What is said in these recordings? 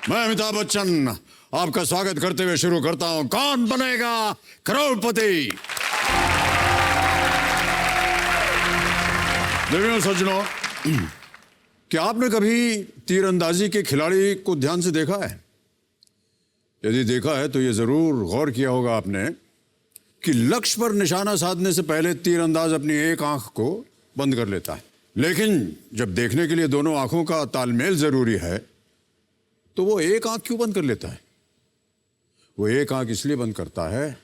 मैं अमिताभ बच्चन आपका स्वागत करते हुए शुरू करता हूं कौन बनेगा करोड़पति। देवियों सज्जनों, क्या आपने कभी तीरंदाजी के खिलाड़ी को ध्यान से देखा है? यदि देखा है तो यह जरूर गौर किया होगा आपने कि लक्ष्य पर निशाना साधने से पहले तीरंदाज अपनी एक आंख को बंद कर लेता है। लेकिन जब देखने के लिए दोनों आंखों का तालमेल जरूरी है तो वो एक आंख क्यों बंद कर लेता है? वो एक आंख इसलिए बंद करता है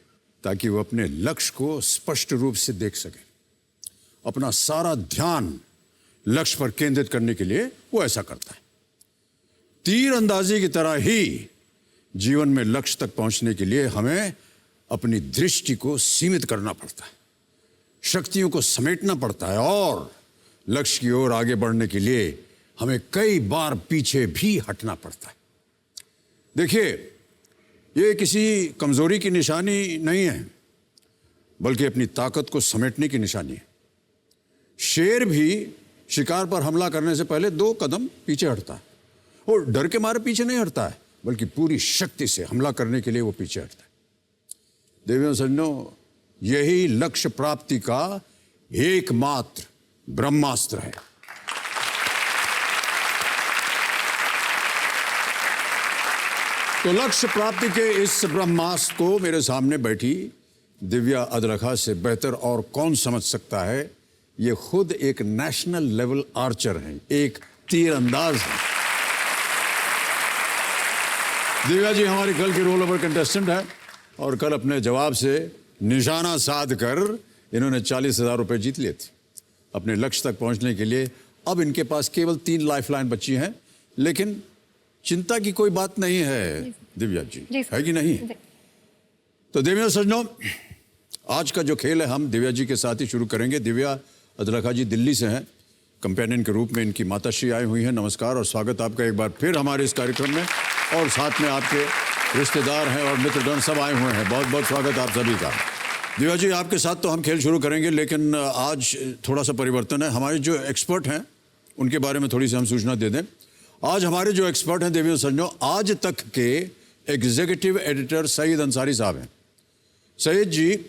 ताकि वो अपने लक्ष्य को स्पष्ट रूप से देख सके। अपना सारा ध्यान लक्ष्य पर केंद्रित करने के लिए वो ऐसा करता है। तीरंदाजी की तरह ही जीवन में लक्ष्य तक पहुंचने के लिए हमें अपनी दृष्टि को सीमित करना पड़ता है, शक्तियों को समेटना पड़ता है और लक्ष्य की ओर आगे बढ़ने के लिए हमें कई बार पीछे भी हटना पड़ता है। देखिए, ये किसी कमजोरी की निशानी नहीं है, बल्कि अपनी ताकत को समेटने की निशानी है। शेर भी शिकार पर हमला करने से पहले 2 कदम पीछे हटता है और डर के मारे पीछे नहीं हटता है, बल्कि पूरी शक्ति से हमला करने के लिए वो पीछे हटता है। देवियों सज्जनों, यही लक्ष्य प्राप्ति का एकमात्र ब्रह्मास्त्र है। तो लक्ष्य प्राप्ति के इस ब्रह्मास्त्र को मेरे सामने बैठी दिव्या अदरखा से बेहतर और कौन समझ सकता है। ये खुद एक नेशनल लेवल आर्चर हैं, एक तीरंदाज हैं। दिव्या जी हमारी कल की रोल ओवर कंटेस्टेंट है और कल अपने जवाब से निशाना साध कर इन्होंने 40,000 रुपए जीत लिए थे। अपने लक्ष्य तक पहुंचने के लिए अब इनके पास केवल 3 लाइफलाइन बची हैं, लेकिन चिंता की कोई बात नहीं है दिव्या जी, है कि नहीं? तो दिव्या सज्जनों, आज का जो खेल है हम दिव्या जी के साथ ही शुरू करेंगे। दिव्या अदरखा जी दिल्ली से हैं, कंपेनियन के रूप में इनकी माताश्री आई हुई हैं। नमस्कार और स्वागत आपका एक बार फिर हमारे इस कार्यक्रम में, और साथ में आपके रिश्तेदार हैं और मित्रगण सब आए हुए हैं। बहुत बहुत स्वागत आप सभी का। दिव्या जी, आपके साथ तो हम खेल शुरू करेंगे, लेकिन आज थोड़ा सा परिवर्तन है। हमारे जो एक्सपर्ट हैं उनके बारे में थोड़ी सी हम सूचना दे दें। आज हमारे जो एक्सपर्ट हैं देवियों सज्जनों, आज तक के एग्जीक्यूटिव एडिटर सईद अंसारी साहब हैं। सईद जी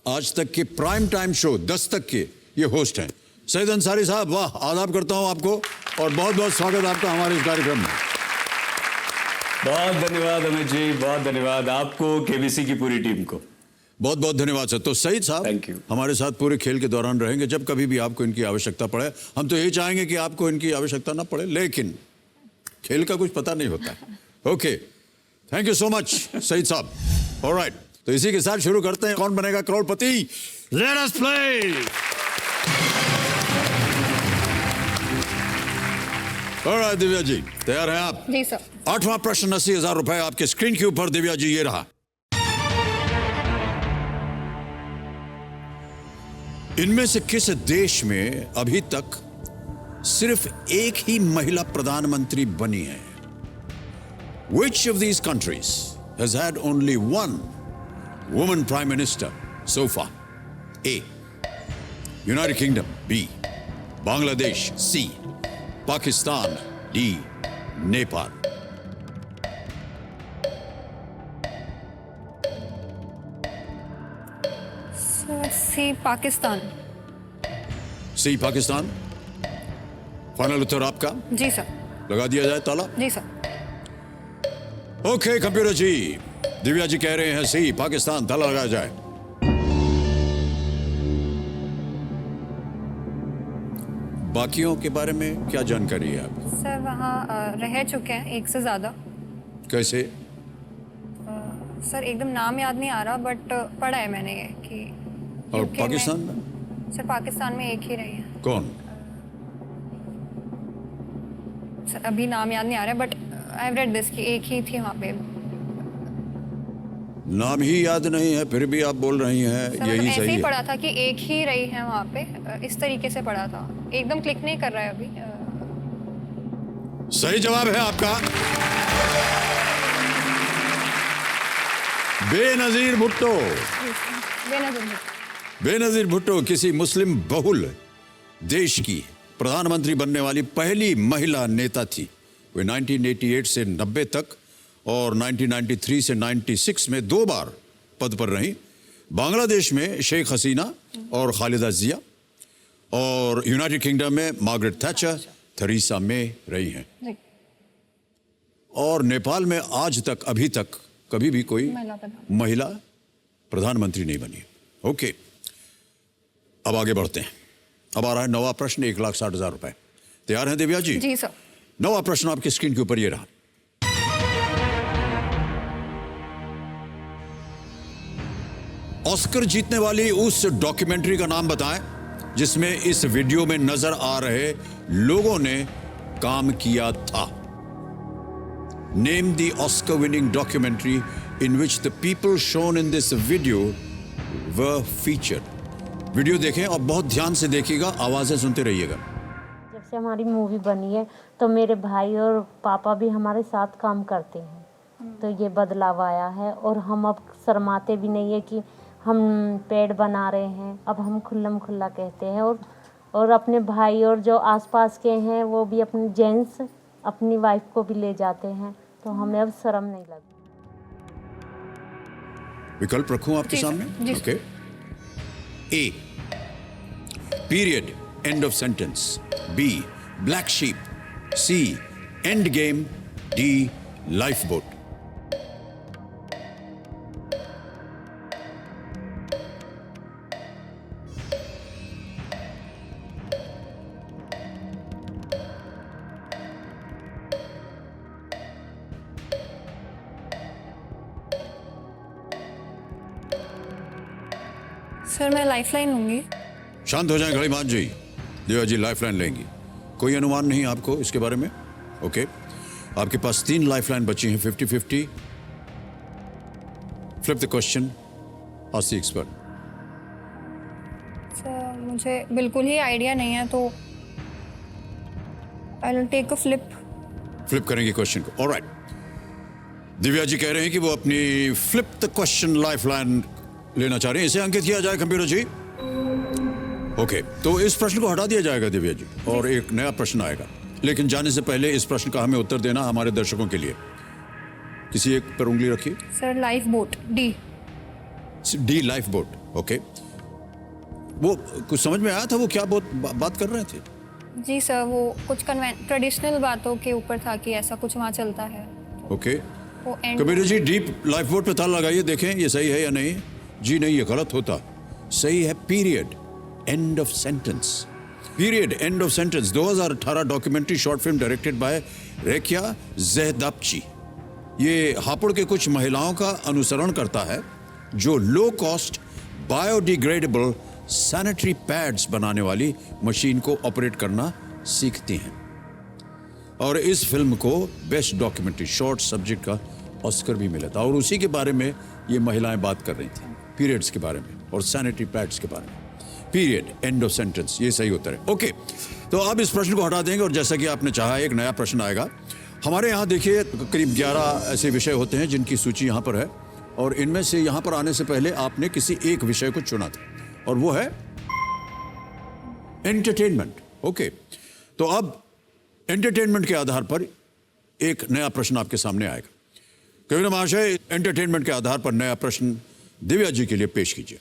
आज तक के प्राइम टाइम शो 10 तक के ये होस्ट हैं। सईद अंसारी साहब, वाह, आदाब करता हूं आपको और बहुत बहुत स्वागत आपका हमारे इस कार्यक्रम में। बहुत धन्यवाद अमित जी, बहुत धन्यवाद आपको, केबीसी की पूरी टीम को। बहुत बहुत धन्यवाद सर। तो सईद साहब थैंक यू। हमारे साथ पूरे खेल के दौरान रहेंगे, जब कभी भी आपको इनकी आवश्यकता पड़े। हम तो यही चाहेंगे कि आपको इनकी आवश्यकता ना पड़े, लेकिन खेल का कुछ पता नहीं होता है। Okay, thank you so much Saeed साहब। ऑलराइट, तो इसी के साथ शुरू करते हैं Kaun Banega Crorepati. Let us play. Alright Divya ji, तैयार हैं आप? जी सर। 8वां प्रश्न 80,000 रुपए आपके स्क्रीन के ऊपर। दिव्या जी, ये रहा। इनमें से किस देश में अभी तक सिर्फ एक ही महिला प्रधानमंत्री बनी है? Which of these countries has had only one woman prime minister so far? A. United Kingdom. B. Bangladesh. C. Pakistan. D. Nepal. C Pakistan. C Pakistan, final उत्तर आपका? जी सर। लगा दिया जाए ताला? जी सर। ओके कंप्यूटर जी, दिव्या जी कह रहे हैं सी पाकिस्तान, ताला लगाया जाए। बाकियों के बारे में क्या जानकारी है आपको? सर वहाँ रह चुके हैं एक से ज़्यादा। कैसे? सर एकदम नाम याद नहीं आ रहा, बट पढ़ा है मैंने ये कि और UK पाकिस्तान में, में? सर पाकिस्तान में एक ही रही है। कौन? सर अभी नाम याद नहीं आ रहा, but I have read this कि एक ही थी वहाँ पे। नाम ही याद नहीं है, फिर भी आप बोल रही हैं सर यही ऐसे सही ही है। पढ़ा था कि एक ही रही है वहाँ पे, इस तरीके से पढ़ा था। एकदम क्लिक नहीं कर रहा है अभी। सही जवाब है आपका। बेनजीर भुट्टो। बेनजीर भुट्टो। बेनजीर भुट्टो किसी मुस्लिम बहुल देश की प्रधानमंत्री बनने वाली पहली महिला नेता थी। वे 1988 से 90 तक और 1993 से 96 में 2 बार पद पर रहीं। बांग्लादेश में शेख हसीना और खालिदा जिया, और यूनाइटेड किंगडम में मार्गरेट थैचर, थेरेसा मे रही हैं। जी, और नेपाल में आज तक, अभी तक कभी भी कोई महिला प्रधानमंत्री नहीं बनी। ओके, अब आगे बढ़ते हैं। अब आ रहा है 9वां प्रश्न, 1,60,000 रुपए। तैयार हैं दिव्या जी? जी सर। 9वां प्रश्न आपकी स्क्रीन के ऊपर ये रहा। ऑस्कर जीतने वाली उस डॉक्यूमेंट्री का नाम बताएं जिसमें इस वीडियो में नजर आ रहे लोगों ने काम किया था। Name the Oscar winning documentary in which the people shown in this video were featured. Video देखें और बहुत ध्यान से देखिएगा, आवाजें सुनते रहिएगा। जब से हमारी मूवी बनी है तो मेरे भाई और पापा भी हमारे साथ काम करते हैं, तो ये बदलाव आया है और हम अब शर्माते भी नहीं है कि हम पेड़ बना रहे हैं। अब हम खुल्लम खुल्ला कहते हैं और अपने भाई और जो आसपास के हैं वो भी अपने जेंट्स अपनी वाइफ को भी ले जाते हैं, तो हमें अब शर्म नहीं लगती। विकल्प रखूं आपके जी, सामने? जी। Okay. A, period, end of sentence. B, black sheep. C, end game. D, life boat. Sir मैं लाइफलाइन लूंगी। शांत हो जाएं घड़ीमान जी। दिव्या जी लाइफलाइन लेंगी। कोई अनुमान नहीं आपको इसके बारे में? ओके, आपके पास 3 लाइफलाइन बची हैं, 50-50। Flip the question, ask the expert. Sir मुझे बिल्कुल ही आइडिया नहीं है, तो I will take a flip. Flip करेंगे क्वेश्चन को। ऑलराइट, दिव्या जी कह रहे हैं कि वो अपनी फ्लिप द क्वेश्चन लाइफलाइन लेना चाह रहे हैं। इसे अंकित किया जाए कंप्यूटर जी। ओके, तो इस प्रश्न को हटा दिया जाएगा दिव्या जी, और एक नया प्रश्न आएगा। लेकिन जाने से पहले इस प्रश्न का हमें उत्तर देना हमारे दर्शकों के लिए। किसी एक पर उंगली रखिए। Sir life boat, D. D, life boat. Okay, वो कुछ समझ में आया था? वो क्या बात कर रहे थे? जी सर, वो कुछ ट्रेडिशनल बातों के ऊपर था कि ऐसा कुछ वहाँ चलता है। ओके, वो end. Kabir ji deep life boat पे ताला लगाइए, देखें ये सही है या नहीं। जी नहीं, ये गलत होता। सही है period, end of sentence. Period, end of sentence 2018 documentary short film directed by Rayka Zehtabchi. ये हापुड़ के कुछ महिलाओं का अनुसरण करता है जो low cost biodegradable sanitary pads बनाने वाली मशीन को ऑपरेट करना सीखती हैं। और इस फिल्म को बेस्ट डॉक्यूमेंट्री शॉर्ट सब्जेक्ट का ऑस्कर भी मिला था, और उसी के बारे में ये महिलाएं बात कर रही थी, पीरियड्स के बारे में और सैनिटरी पैड्स के बारे में। पीरियड, एंड ऑफ सेंटेंस, ये सही उत्तर है। ओके, तो अब इस प्रश्न को हटा देंगे और जैसा कि आपने चाहा एक नया प्रश्न आएगा। हमारे यहाँ देखिए करीब 11 ऐसे विषय होते हैं जिनकी सूची यहाँ पर है, और इनमें से यहाँ पर आने से पहले आपने किसी एक विषय को चुना था, और वो है एंटरटेनमेंट। ओके, तो अब एंटरटेनमेंट के आधार पर एक नया प्रश्न आपके सामने आएगा। कविता महाशय, एंटरटेनमेंट के आधार पर नया प्रश्न दिव्या जी के लिए पेश कीजिए।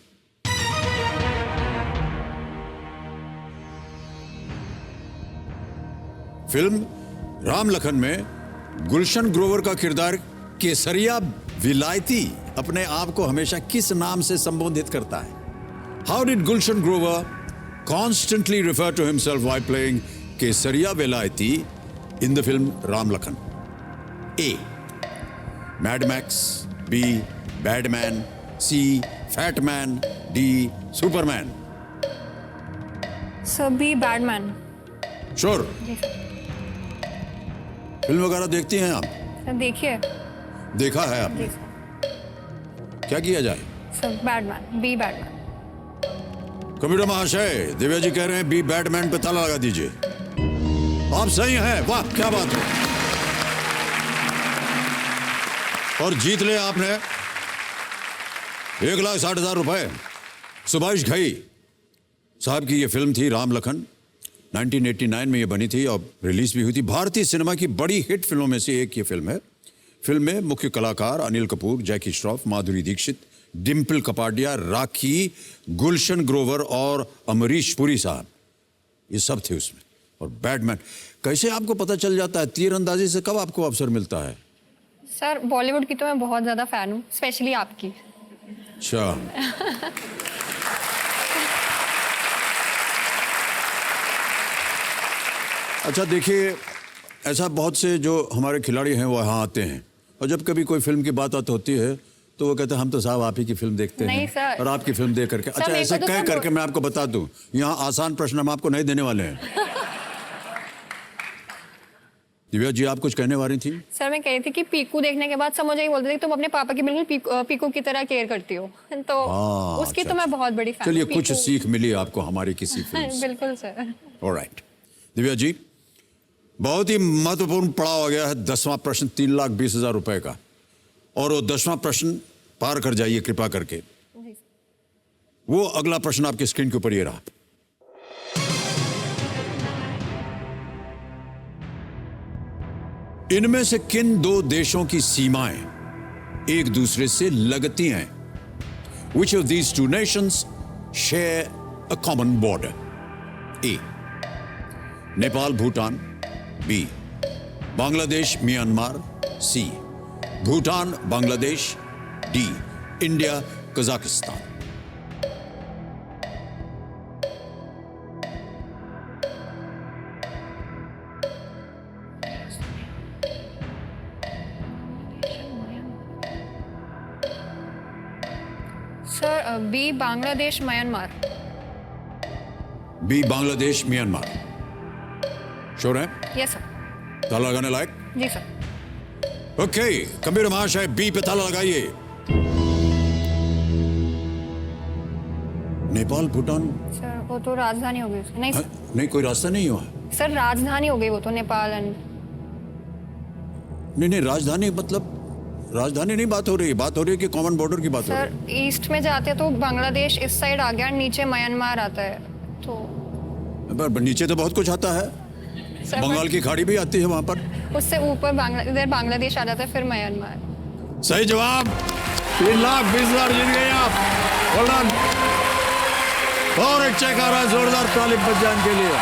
फिल्म राम लखन में गुलशन ग्रोवर का किरदार केसरिया विलायती अपने आप को हमेशा किस नाम से संबोधित करता है? How did Gulshan Grover constantly refer to himself while playing Kesariya Vilayati in the film Ram Lakhan? A, Mad Max. B, Badman. C, Fatman. D, Superman. Sir B, Badman. Sure? Film वगैरह देखती हैं आप? सर देखिए। देखा है आपने? जी सर। क्या किया जाए? Sir Badman, B Badman. Computer महाशय, दिव्या जी कह रहे हैं बी, बैटमैन पे ताला लगा दीजिए। आप सही हैं, वाह क्या बात है। और जीत ले आपने 1,60,000 रुपए। सुभाष घई साहब की ये फिल्म थी राम लखन, 1989 में ये बनी थी और रिलीज भी हुई थी। भारतीय सिनेमा की बड़ी हिट फिल्मों में से एक ये फिल्म है। फिल्म में मुख्य कलाकार अनिल कपूर, जैकी श्रॉफ, माधुरी दीक्षित, डिम्पल कपाडिया, राखी, गुलशन ग्रोवर और अमरीश पुरी साहब, ये सब थे उसमें। और बैटमैन, कैसे आपको पता चल जाता है? तीरंदाजी से कब आपको अवसर मिलता है? सर बॉलीवुड की तो मैं बहुत ज़्यादा फ़ैन हूँ, स्पेशली आपकी। अच्छा। अच्छा देखिए, ऐसा बहुत से जो हमारे खिलाड़ी हैं वो यहाँ आते हैं और जब कभी कोई फिल्म की बात होती है तो वो कहते हैं हम तो साहब आप ही की फिल्म देखते नहीं हैं सर। और आपकी फिल्म देख करके। अच्छा, मेरे ऐसे को तो कह सब करके मैं आपको बता दूं, यहाँ आसान प्रश्न हम आपको नहीं देने वाले हैं। दिव्या जी, आप कुछ कहने वाली थी? सर मैं कह रही थी कि पीकू देखने के बाद सब मुझे ये बोलते थे कि तुम अपने पापा की बिल्कुल पीकू की तरह केयर करती हो, तो उसकी अच्छा, तो मैं बहुत बड़ी फैन। चलिए, कुछ सीख मिली आपको हमारी किसी फिल्म से। बिल्कुल सर। ऑलराइट दिव्या जी, बहुत ही महत्वपूर्ण पड़ाव आ गया है 10वां प्रश्न, 3,20,000 रुपए का। और वो 10वां प्रश्न पार कर जाइए कृपा करके। वो अगला प्रश्न आपके स्क्रीन के ऊपर ये रहा। इनमें से किन दो देशों की सीमाएं एक दूसरे से लगती हैं? Which of these two nations share a common border? A. Nepal Bhutan, B. Bangladesh Myanmar, C. Bhutan Bangladesh, D. India Kazakhstan. Sir B Bangladesh Myanmar. B Bangladesh Myanmar, sure है? Yes sir. ताला लगाने लायक? जी सर। ओके, कबीर महाशय बी पे ताला लगाइए। नेपाल भूटान, सर वो तो राजधानी हो गई उसकी। नहीं हाँ, सर। नहीं कोई रास्ता नहीं हुआ। सर राजधानी हो गई वो तो, नेपाल एंड। नहीं, राजधानी मतलब राजधानी नहीं बात हो रही है कि कॉमन बॉर्डर की बात हो रही सर ईस्ट में जाते तो बांग्लादेश इस साइड आ गया, नीचे म्यांमार आता है तो। है? पर नीचे तो बहुत कुछ आता है, सर बंगाल की खाड़ी भी आती है वहां पर। उससे ऊपर इधर बांग्लादेश आ जाता है, फिर म्यांमार। सही जवाब। 3,20,000 जीत गए आप। Well done। और एक चेक आ रहा है, जोरदार ताली बजाने के लिए।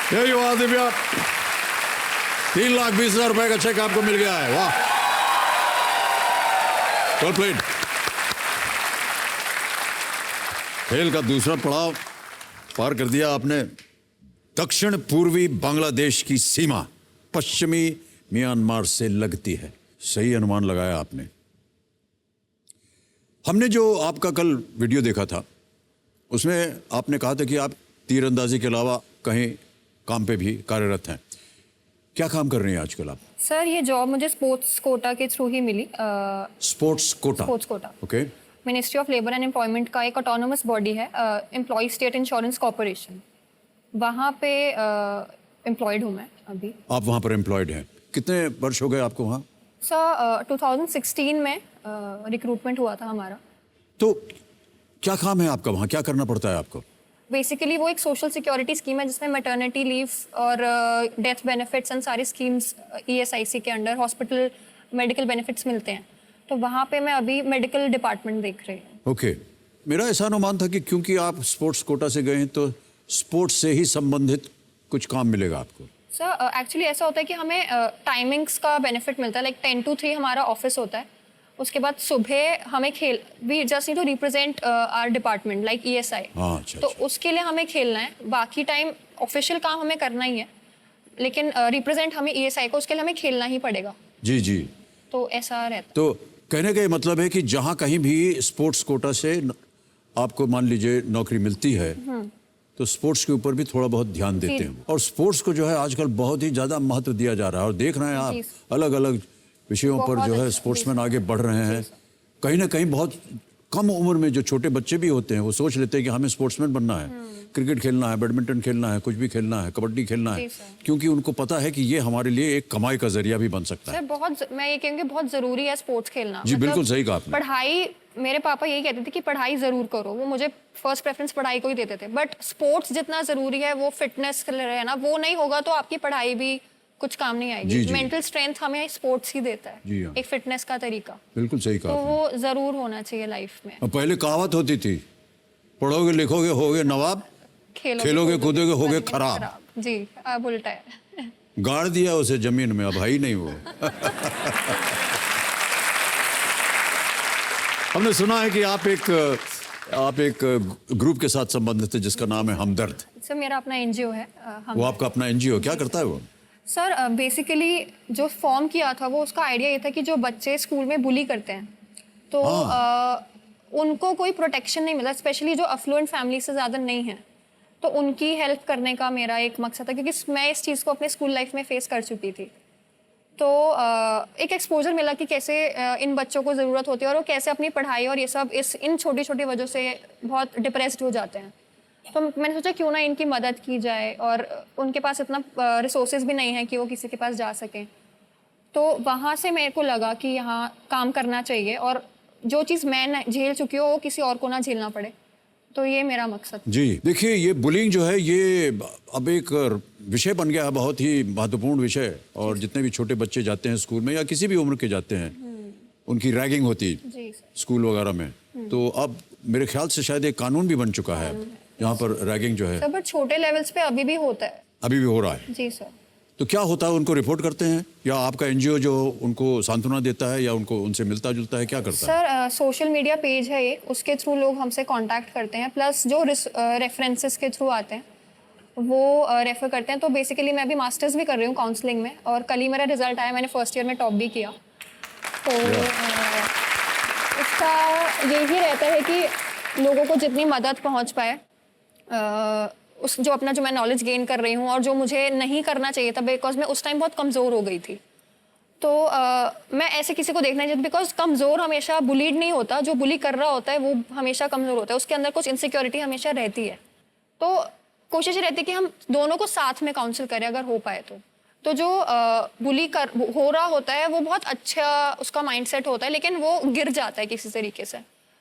यही हुआ दिव्या, 3,20,000 रुपए का चेक आपको मिल गया है। वाह, वेल प्लेड। खेल का दूसरा पड़ाव पार कर दिया आपने। दक्षिण पूर्वी बांग्लादेश की सीमा पश्चिमी म्यांमार से लगती है। सही अनुमान लगाया आपने। हमने जो आपका कल वीडियो देखा था उसमें आपने कहा था कि आप तीरंदाजी के अलावा कहीं काम पे भी कार्यरत हैं। क्या काम कर रही हैं आजकल आप? सर ये जॉब मुझे स्पोर्ट्स कोटा के थ्रू ही मिली। Sports quota? Sports quota. Okay. Ministry of labour and employment का एक ऑटोनोमस बॉडी है, एम्प्लॉय स्टेट इंश्योरेंस कॉर्पोरेशन, वहाँ पे एम्प्लॉयड हूँ मैं अभी। आप वहाँ पर एम्प्लॉयड हैं? कितने वर्ष हो गए आपको वहाँ? सर 2016 में रिक्रूटमेंट हुआ था हमारा। तो क्या काम है आपका वहाँ, क्या करना पड़ता है आपको? बेसिकली वो एक सोशल सिक्योरिटी स्कीम है जिसमें मैटरनिटी लीव और डेथ बेनिफिट्स एंड सारी स्कीम्स ESIC के अंडर हॉस्पिटल मेडिकल बेनिफिट्स मिलते हैं। तो वहाँ पे मैं अभी मेडिकल डिपार्टमेंट देख रही हूँ। ओके। मेरा ऐसा अनुमान था कि क्योंकि आप स्पोर्ट्स कोटा से गए हैं तो स्पोर्ट्स से ही संबंधित कुछ काम मिलेगा आपको। सर एक्चुअली ऐसा होता है कि हमें टाइमिंग्स का बेनिफिट मिलता है, लाइक 10 to 3 हमारा ऑफिस होता है। उसके बाद सुबह हमें खेल, we just need to represent our department like ESI। अच्छा, तो उसके लिए हमें खेलना है, बाकी टाइम ऑफिशियल काम हमें करना ही है, लेकिन रिप्रेजेंट हमें ESI को, उसके लिए हमें खेलना ही पड़ेगा। जी जी। तो ऐसा रहता है। तो कहने का ये मतलब है कि जहाँ कहीं भी स्पोर्ट्स कोटा से आपको मान लीजिए नौकरी मिलती है तो स्पोर्ट्स के ऊपर भी थोड़ा बहुत ध्यान देते हैं। और स्पोर्ट्स को जो है आजकल बहुत ही ज़्यादा महत्व दिया जा रहा है और देख रहे हैं आप अलग अलग विषयों पर जो है स्पोर्ट्समैन आगे बढ़ रहे हैं। कहीं ना कहीं बहुत कम उम्र में जो छोटे बच्चे भी होते हैं वो सोच लेते हैं कि हमें स्पोर्ट्समैन बनना है, क्रिकेट खेलना है, बैडमिंटन खेलना है, कुछ भी खेलना है, कबड्डी खेलना है, जी सर। क्योंकि उनको पता है कि ये हमारे लिए एक कमाई का जरिया भी बन सकता है। सर मैं ये कहूँगी बहुत जरूरी है स्पोर्ट्स खेलना। जी, बिल्कुल सही कहा आपने। पढ़ाई, मेरे पापा यही कहते थे कि पढ़ाई जरूर करो, वो मुझे फर्स्ट प्रेफरेंस पढ़ाई को ही देते थे, बट स्पोर्ट्स जितना जरूरी है वो फिटनेस के लिए रहना, वो नहीं होगा तो आपकी पढ़ाई भी कुछ काम नहीं जी, आएगी। जी। मेंटल स्ट्रेंथ हमें स्पोर्ट्स ही देता जी है, हाँ। एक फिटनेस का तरीका, बिल्कुल सही कहा तो आपने। वो जरूर होना चाहिए लाइफ में। अब पहले कहावत होती थी, पढ़ोगे लिखोगे होगे नवाब, खेलोगे कूदोगे होगे खराब। जी, अब उल्टा है। गाड़ दिया उसे जमीन में, अब भाई नहीं वो। हमने सुना है कि आप एक ग्रुप के साथ संबंधित है जिसका नाम है हमदर्द। सर मेरा अपना एनजीओ है। वो आपका अपना एनजीओ क्या करता है वो? सर बेसिकली जो फॉर्म किया था वो उसका आइडिया ये था कि जो बच्चे स्कूल में बुली करते हैं तो उनको कोई प्रोटेक्शन नहीं मिला, स्पेशली जो अफ्लुएंट फैमिली से ज़्यादा नहीं है, तो उनकी हेल्प करने का मेरा एक मकसद था, क्योंकि मैं इस चीज़ को अपने स्कूल लाइफ में फेस कर चुकी थी। तो एक एक्सपोजर मिला कि कैसे इन बच्चों को ज़रूरत होती है और वो कैसे अपनी पढ़ाई और ये सब इन छोटी छोटी वजह से बहुत डिप्रेस्ड हो जाते हैं। तो मैंने सोचा क्यों ना इनकी मदद की जाए, और उनके पास इतना रिसोर्सेज भी नहीं है कि वो किसी के पास जा सकें। तो वहाँ से मेरे को लगा कि यहाँ काम करना चाहिए और जो चीज़ मैं झेल चुकी हूँ वो किसी और को ना झेलना पड़े, तो ये मेरा मकसद। जी देखिए, ये बुलिंग जो है ये अब एक विषय बन गया है, बहुत ही महत्वपूर्ण विषय। और जितने भी छोटे बच्चे जाते हैं स्कूल में या किसी भी उम्र के जाते हैं, उनकी रैगिंग होती है जी सर। स्कूल वगैरह में। तो अब मेरे ख्याल से शायद एक कानून भी बन चुका है जहाँ पर रैगिंग जो है सर बट छोटे लेवल्स पे अभी भी होता है। अभी भी हो रहा है। जी सर। तो क्या होता है, उनको रिपोर्ट करते हैं या आपका एनजीओ जो उनको सांत्वना देता है या उनको उनसे मिलता जुलता है, क्या करता है? सर सोशल मीडिया पेज है ये, उसके थ्रू लोग हमसे कांटेक्ट करते हैं, प्लस जो रेफरेंसेस के थ्रू आते हैं वो रेफर करते हैं। तो बेसिकली मैं अभी मास्टर्स भी कर रही हूँ काउंसलिंग में, और कल ही मेरा रिजल्ट आया, मैंने फर्स्ट ईयर में टॉप भी किया। तो इसका यही रहता है कि लोगों को जितनी मदद पहुँच पाए, उस जो मैं नॉलेज गेन कर रही हूँ और जो मुझे नहीं करना चाहिए था, बिकॉज मैं उस टाइम बहुत कमज़ोर हो गई थी। तो मैं ऐसे किसी को देखना चाहिए, बिकॉज कमज़ोर हमेशा बुलीड नहीं होता, जो बुली कर रहा होता है वो हमेशा कमज़ोर होता है, उसके अंदर कुछ इनसिक्योरिटी हमेशा रहती है। तो कोशिश ये रहती है कि हम दोनों को साथ में काउंसिल करें अगर हो पाए तो जो बुली हो रहा होता है वो बहुत अच्छा उसका माइंडसेट होता है, लेकिन वो गिर जाता है किसी तरीके से।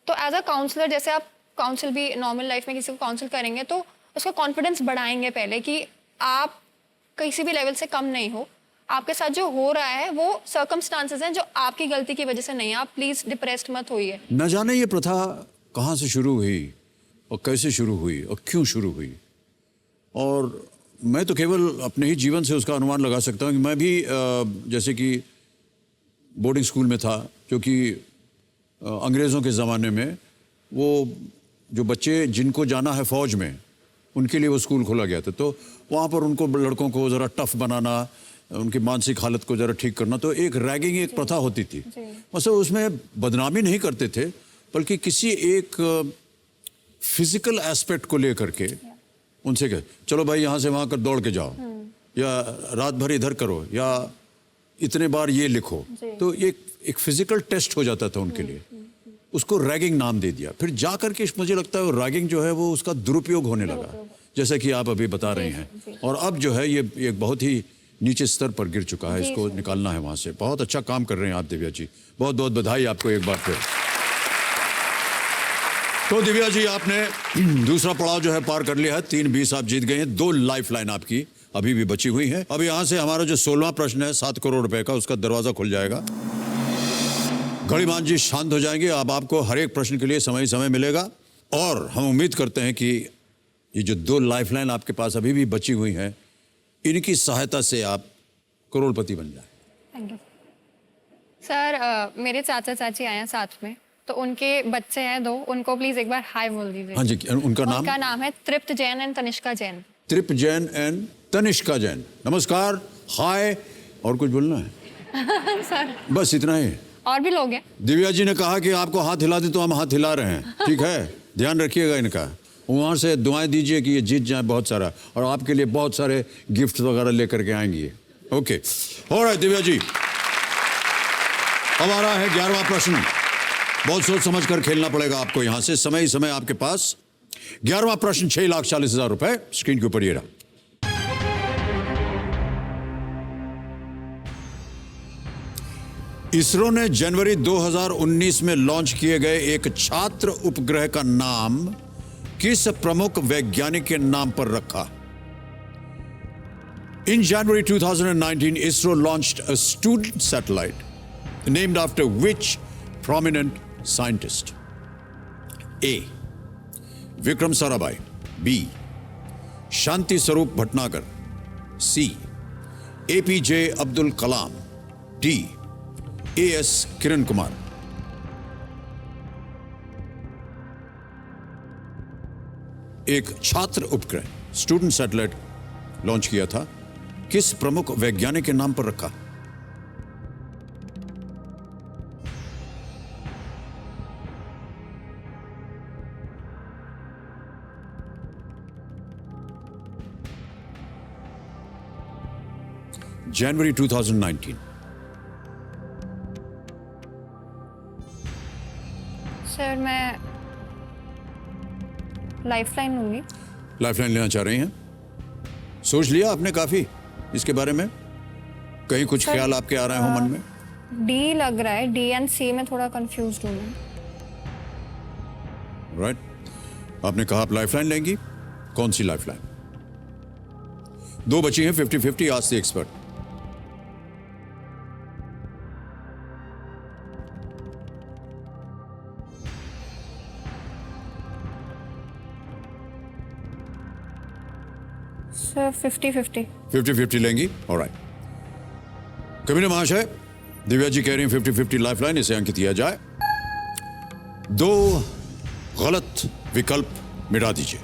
तो एज अ काउंसलर, जैसे आप काउंसिल भी नॉर्मल लाइफ में किसी को काउंसिल करेंगे तो उसका कॉन्फिडेंस बढ़ाएंगे पहले कि आप किसी भी लेवल से कम नहीं हो, आपके साथ जो हो रहा है वो सर्कमस्टांसेस हैं जो आपकी गलती की वजह से नहीं है, आप प्लीज डिप्रेस्ड मत होइए। न जाने ये प्रथा कहाँ से शुरू हुई और कैसे शुरू हुई और क्यों शुरू हुई, और मैं तो केवल अपने ही जीवन से उसका अनुमान लगा सकता हूँ कि मैं भी जैसे कि बोर्डिंग स्कूल में था, क्योंकि अंग्रेज़ों के ज़माने में वो जो बच्चे जिनको जाना है फ़ौज में उनके लिए वो स्कूल खोला गया था। तो वहाँ पर उनको लड़कों को ज़रा टफ बनाना, उनकी मानसिक हालत को ज़रा ठीक करना, तो एक रैगिंग एक प्रथा होती थी। मतलब उसमें बदनामी नहीं करते थे, बल्कि किसी एक फिजिकल एस्पेक्ट को लेकर के उनसे कहे चलो भाई यहाँ से वहाँ कर दौड़ के जाओ, या रात भर इधर करो, या इतने बार ये लिखो। तो एक फिजिकल टेस्ट हो जाता था उनके लिए, उसको रैगिंग नाम दे दिया। फिर जा करके मुझे लगता है रैगिंग जो है वो उसका दुरुपयोग होने लगा, जैसा कि आप अभी बता रही हैं। और अब जो है ये एक बहुत ही नीचे स्तर पर गिर चुका है, इसको निकालना है वहाँ से। बहुत अच्छा काम कर रहे हैं आप दिव्या जी, बहुत बहुत बधाई आपको एक बार फिर। तो दिव्या जी, आपने दूसरा पड़ाव जो है पार कर लिया है, 3-20 आप जीत गए हैं, 2 लाइफ लाइन आपकी अभी भी बची हुई है। अब यहाँ से हमारा जो 16वां प्रश्न है 7 करोड़ रुपए का, उसका दरवाजा खुल जाएगा। घड़ीमान जी शांत हो जाएंगे, अब आपको हर एक प्रश्न के लिए समय मिलेगा, और हम उम्मीद करते हैं कि ये जो 2 लाइफ लाइन आपके पास अभी भी बची हुई हैं, इनकी सहायता से आप करोड़पति बन जाए। Thank you sir. मेरे चाचा चाची आए हैं साथ में, तो उनके बच्चे हैं 2, उनको प्लीज एक बार हाय बोल दीजिए। हाँ जी, उनका नाम है तृप्त जैन एंड तनिष्का जैन। तृप्त जैन एंड तनिष्का जैन, नमस्कार, हाय। और कुछ बोलना है? सर बस इतना ही। और भी लोग हैं। दिव्या जी ने कहा कि आपको हाथ हिला दे, तो हम हाथ हिला रहे हैं, ठीक है? ध्यान रखिएगा इनका। वहाँ से दुआएं दीजिए कि ये जीत जाए बहुत सारा, और आपके लिए बहुत सारे गिफ्ट वगैरह लेकर के आएंगी। ओके, ऑलराइट दिव्या जी, अब आ रहा है 11वां प्रश्न। बहुत सोच समझ कर खेलना पड़ेगा आपको यहां से। समय ही समय आपके पास 11वां प्रश्न, 6,40,000 रुपए स्क्रीन के ऊपर ये रहा। इसरो ने जनवरी 2019 में लॉन्च किए गए एक छात्र उपग्रह का नाम किस प्रमुख वैज्ञानिक के नाम पर रखा? In January 2019, ISRO launched a student satellite named after which prominent scientist? A. Vikram Sarabhai. B. Shanti Swarup Bhatnagar. C. APJ Abdul Kalam. D. A.S. Kiran Kumar. एक छात्र उपग्रह स्टूडेंट सैटेलाइट लॉन्च किया था, किस प्रमुख वैज्ञानिक के नाम पर रखा? जनवरी 2019। सर मैं लाइफलाइन लूंगी। लाइफलाइन लेना चाह रही हैं? सोच लिया आपने काफी इसके बारे में? कहीं कुछ ख्याल आपके आ रहे हो मन में? डी लग रहा है, डी एंड सी में थोड़ा कंफ्यूज हूँ मैं। राइट, आपने कहा आप लाइफलाइन लेंगी। कौन सी लाइफलाइन? दो बची हैं 50-50। आज से एक्सपर्ट। सर 50-50। 50-50 लेंगी? ऑलराइट। कमिश्नर महाशय, दिव्या जी कह रही हैं 50-50 लाइफलाइन, इसे अंकित किया जाए। दो गलत विकल्प मिटा दीजिए।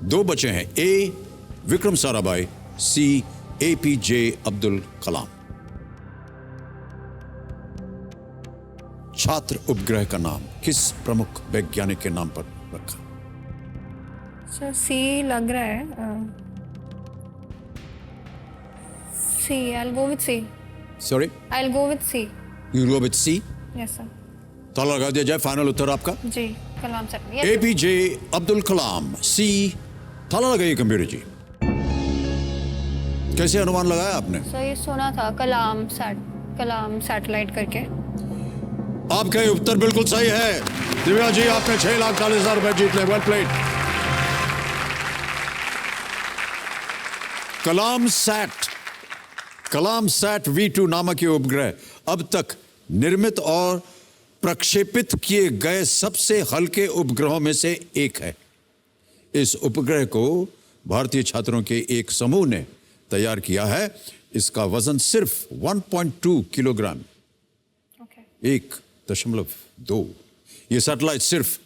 दो बचे हैं, ए विक्रम साराभाई, सी APJ अब्दुल कलाम। छात्र उपग्रह का नाम किस प्रमुख वैज्ञानिक के नाम पर रखा? सर सी लग रहा है। C, I'll go with C। Sorry, I'll go with C। You go with C. Yes sir. ताला लगा दिया जाए। फाइनल उत्तर आपका? जी, Kalam sir. Yes, APJ Abdul Kalam, C. ताला लगाइए कंप्यूटर जी। कैसे अनुमान लगाया आपने? सर ये सुना था कलाम सैटेलाइट करके। आपका ये उत्तर बिल्कुल सही है। दिव्या जी, आपने 6,40,000 रुपए जीत ले। Well played. कलाम सैट V2 नामक ये उपग्रह अब तक निर्मित और प्रक्षेपित किए गए सबसे हल्के उपग्रहों में से एक है। इस उपग्रह को भारतीय छात्रों के एक समूह ने तैयार किया है। इसका वजन सिर्फ 1.2 किलोग्राम, ओके। 1.2। ये सैटेलाइट सिर्फ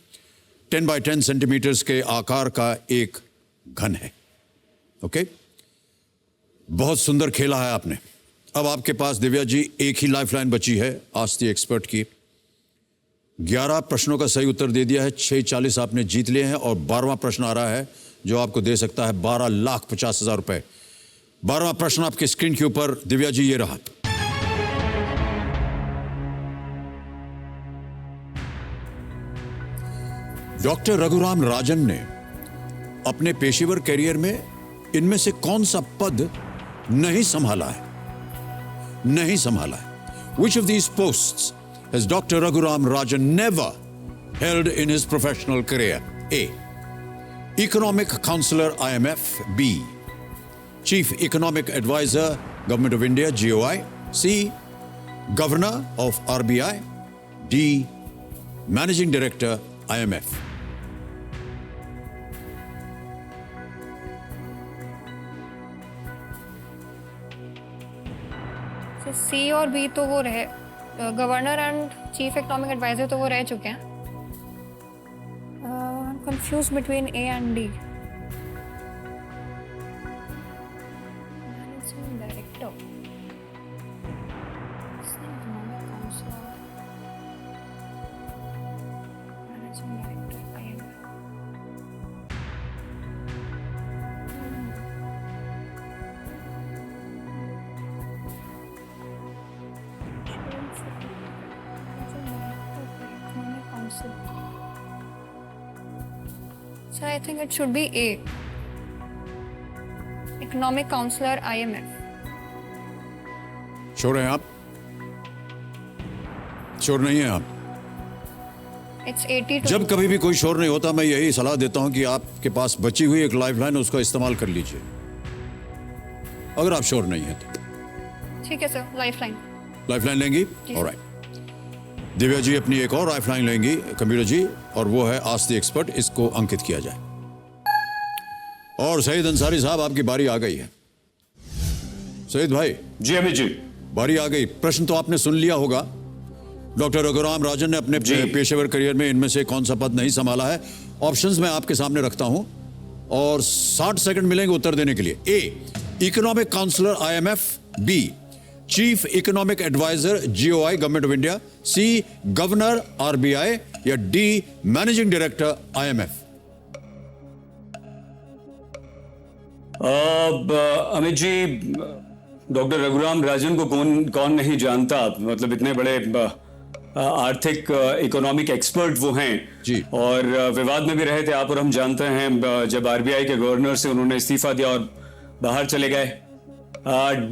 10 बाय 10 सेंटीमीटर्स के आकार का एक घन है। ओके, बहुत सुंदर खेला है आपने। अब आपके पास दिव्या जी एक ही लाइफलाइन बची है आस्ती एक्सपर्ट की। 11 प्रश्नों का सही उत्तर दे दिया है, 6,40 आपने जीत लिए हैं। और 12वां प्रश्न आ रहा है जो आपको दे सकता है 12,50,000 रुपए। 12वां प्रश्न आपके स्क्रीन के ऊपर। दिव्या जी, ये रहा। डॉक्टर रघुराम राजन ने अपने पेशेवर करियर में इनमें से कौन सा पद नहीं संभाला है? Which of these posts has Dr. Raghuram Rajan never held in his professional career? A. Economic Counselor, IMF. B. Chief Economic Advisor, Government of India, GOI. C. Governor of RBI. D. Managing Director, IMF. सी और B तो वो रहे, governor and chief economic adviser तो वो रह चुके हैं। Confuse between A and D. Managing director, managing director IMF। Sir I think it should be A, economic counsellor IMF। Sure हैं आप? श्योर नहीं है आप? इट्स 82। जब कभी भी कोई श्योर नहीं होता, मैं यही सलाह देता हूं कि आपके पास बची हुई एक लाइफलाइन उसका इस्तेमाल कर लीजिए, अगर आप श्योर नहीं है तो। ठीक है सर, लाइफलाइन। लाइफलाइन लेंगी? जी, ऑलराइट। दिव्या जी अपनी एक और लाइफलाइन लेंगी कंप्यूटर जी, और वो है आस्क द एक्सपर्ट। इसको अंकित किया जाए। और सईद अंसारी साहब, आपकी बारी आ गई है। सईद भाई, जी अमित जी। बारी आ गई। प्रश्न तो आपने सुन लिया होगा। डॉक्टर रघुराम राजन ने अपने जी। पेशेवर करियर में इनमें से कौन सा पद नहीं संभाला है? ऑप्शंस मैं आपके सामने रखता हूं और 60 सेकंड मिलेंगे उत्तर देने के लिए। A, economic counsellor IMF। B, chief economic advisor GOI government of India. C, governor RBI। या D, managing director IMF। Amit ji, doctor Raghuram Rajan को कौन नहीं जानता, मतलब इतने बड़े आर्थिक इकोनॉमिक एक्सपर्ट वो हैं जी। और विवाद में भी रहे थे आप और हम जानते हैं, जब RBI के गवर्नर से उन्होंने इस्तीफा दिया और बाहर चले गए।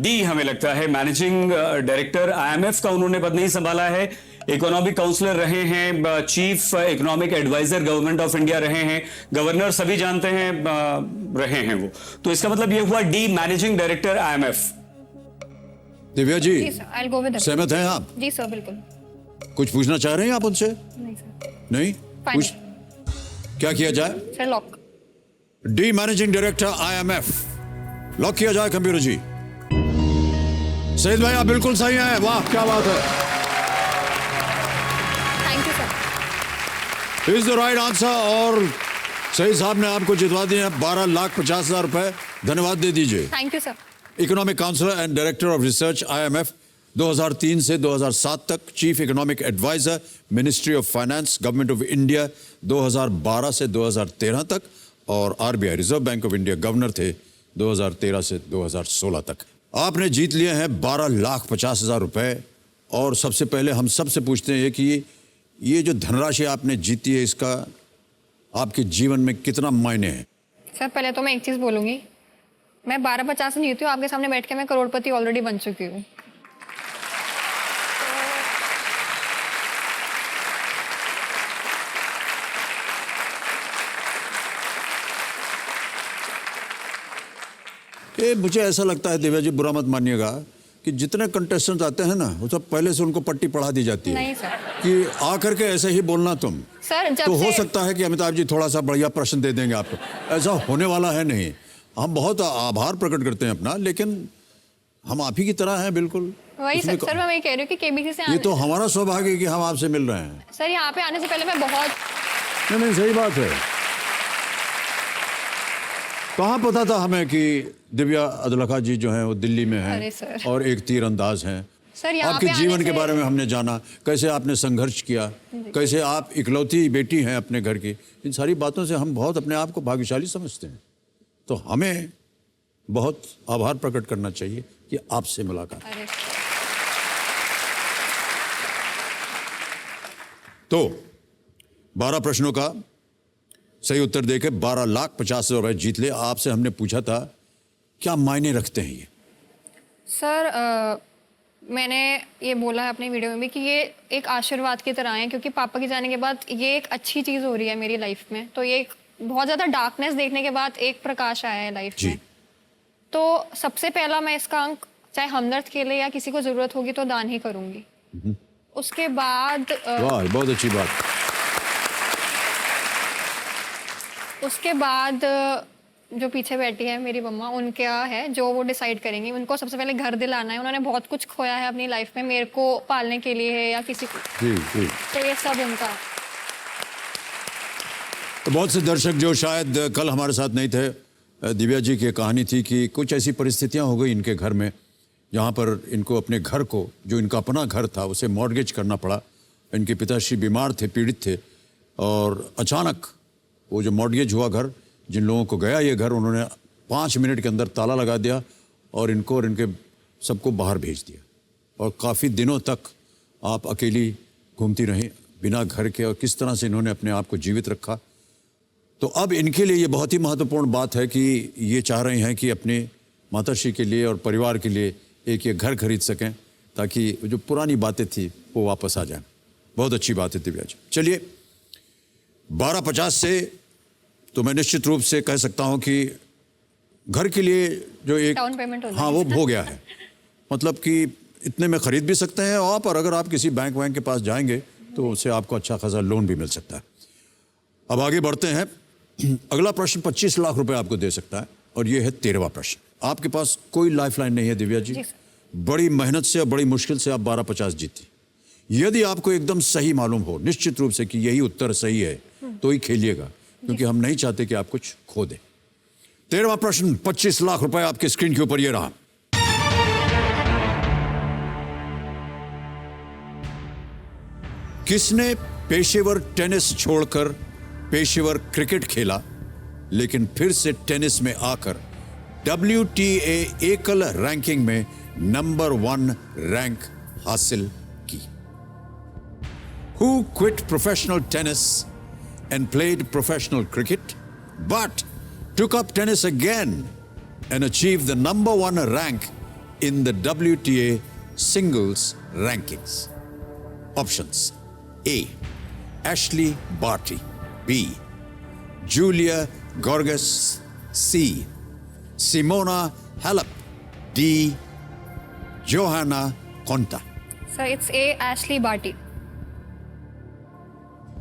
डी हमें लगता है मैनेजिंग डायरेक्टर IMF का उन्होंने पद नहीं संभाला है। इकोनॉमिक काउंसलर रहे हैं, chief economic adviser government of India रहे हैं, गवर्नर सभी जानते हैं रहे हैं वो। तो इसका मतलब ये हुआ D, managing director IMF। Divya ji, जी sir, I will go with सहमत हैं आप? जी सर, बिल्कुल। कुछ पूछना चाह रहे हैं आप उनसे? नहीं सर। नहीं? फाइन क्या किया जाए? Sir, lock. D, managing director IMF lock किया जाए कंप्यूटर जी। सईद भाई, आप बिल्कुल सही हैं। वाह, क्या बात है। Thank you sir. Is the right answer. और सईद साहब ने आपको जितवा दिए हैं 12,50,000 रुपए। धन्यवाद दे दीजिए। Thank you sir. Economic counsellor and director of research IMF 2003 से 2007 तक, chief economic adviser ministry of finance government of India 2012 से 2013 तक, और RBI reserve bank of India governor थे 2013 से 2016 तक। आपने जीत लिए हैं 12,50,000 रुपए। और सबसे पहले हम सबसे पूछते हैं कि ये जो धनराशि आपने जीती है, इसका आपके जीवन में कितना मायने है? सर, पहले तो मैं एक चीज बोलूंगी, मैं 12,50 नहीं जीती हूँ, आपके सामने बैठ के मैं करोड़पति ऑलरेडी बन चुकी हूँ। ये मुझे ऐसा लगता है, दिव्या जी बुरा मत मानिएगा, कि जितने कंटेस्टेंट आते हैं ना, वो सब पहले से उनको पट्टी पढ़ा दी जाती है। नहीं सर। कि आकर के ऐसे ही बोलना तुम। सर, जब तो हो से सकता है कि अमिताभ जी थोड़ा सा बढ़िया प्रश्न दे देंगे आपको। ऐसा होने वाला है नहीं। हम बहुत आभार प्रकट करते हैं अपना, लेकिन हम आप ही की तरह हैं बिल्कुल। वही इसमें सर, मैं वही कह रही हूँ कि KBC से ये तो हमारा सौभाग्य है कि हम आपसे मिल रहे हैं। सर, यहाँ पे आने से पहले मैं बहुत नहीं, सही बात है। कहाँ पता था हमें कि दिव्या अदलखा जी जो हैं वो दिल्ली में अरे हैं सर। और एक तीरंदाज हैं। सर, यहाँ आपके पे आने जीवन के से- बारे में हमने जाना, कैसे आपने संघर्ष किया, कैसे आप इकलौती बेटी हैं अपने घर की। इन सारी बातों से हम बहुत अपने आप को भाग्यशाली समझते हैं। तो हमें बहुत आभार प्रकट करना चाहिए कि आपसे मुलाकात। अरे तो 12 प्रश्नों का सही उत्तर देके 12,50,000 रुपए जीत ले। आपसे हमने पूछा था क्या मायने रखते हैं ये? सर, मैंने ये बोला है अपनी वीडियो में भी कि ये एक आशीर्वाद की तरह है, क्योंकि पापा के जाने के बाद ये एक अच्छी चीज़ हो रही है मेरी लाइफ में। तो ये एक बहुत ज़्यादा डार्कनेस देखने के बाद एक प्रकाश आया है लाइफ जी। में। तो सबसे पहला मैं इसका अंक, चाहे हमदर्द के लिए या किसी को ज़रूरत होगी तो दान ही करूँगी। उसके बाद वाह, बहुत अच्छी बात। उसके बाद जो पीछे बैठी है मेरी मम्मा, उनका है जो वो डिसाइड करेंगी। उनको सबसे पहले घर दिलाना है। उन्होंने बहुत कुछ खोया है अपनी लाइफ में मेरे को पालने के लिए है या किसी को, जी जी। तो ये सब उनका। तो बहुत से दर्शक जो शायद कल हमारे साथ नहीं थे, दिव्या जी की कहानी थी कि कुछ ऐसी परिस्थितियां हो गई इनके घर में जहां पर इनको अपने घर को, जो इनका अपना घर था, उसे मॉर्गेज करना पड़ा। इनके पिताश्री बीमार थे, पीड़ित थे, और अचानक वो जो मॉर्गेज हुआ घर, जिन लोगों को गया ये घर, उन्होंने 5 मिनट के अंदर ताला लगा दिया और इनको और इनके सबको बाहर भेज दिया। और काफ़ी दिनों तक आप अकेली घूमती रहीं बिना घर के, और किस तरह से इन्होंने अपने आप को जीवित रखा। तो अब इनके लिए ये बहुत ही महत्वपूर्ण बात है कि ये चाह रहे हैं कि अपने माताश्री के लिए और परिवार के लिए एक ये घर खरीद सकें, ताकि जो पुरानी बातें थी वो वापस आ जाएं। बहुत अच्छी बात है दिव्या जी। चलिए 1250 से तो मैं निश्चित रूप से कह सकता हूं कि घर के लिए जो एक डाउन पेमेंट हो हाँ वो हो गया है, मतलब कि इतने में खरीद भी सकते हैं आप, और अगर आप किसी बैंक के पास जाएंगे तो उससे आपको अच्छा खासा लोन भी मिल सकता है। अब आगे बढ़ते हैं। अगला प्रश्न 25 लाख रुपए आपको दे सकता है, और ये है 13वां प्रश्न। आपके पास कोई लाइफलाइन नहीं है दिव्या जी, जी सर। बड़ी मेहनत से और बड़ी मुश्किल से आप 1250 जीती। यदि आपको एकदम सही मालूम हो निश्चित रूप से कि यही उत्तर सही है तो ही खेलिएगा, क्योंकि हम नहीं चाहते कि आप कुछ खो दें। 13वां प्रश्न 25 लाख रुपए आपके स्क्रीन के ऊपर ये रहा। किसने पेशेवर टेनिस छोड़कर पेशेवर क्रिकेट खेला, लेकिन फिर से टेनिस में आकर WTA एकल रैंकिंग में नंबर 1 रैंक हासिल की? Who quit professional tennis and played professional cricket, but took up tennis again and achieved the number 1 rank in the WTA singles rankings? Options: A. Ashley Barty, B. Julia Gorgas, C. Simona Halep, D. Johanna Konta. Sir it's a Ashleigh Barty.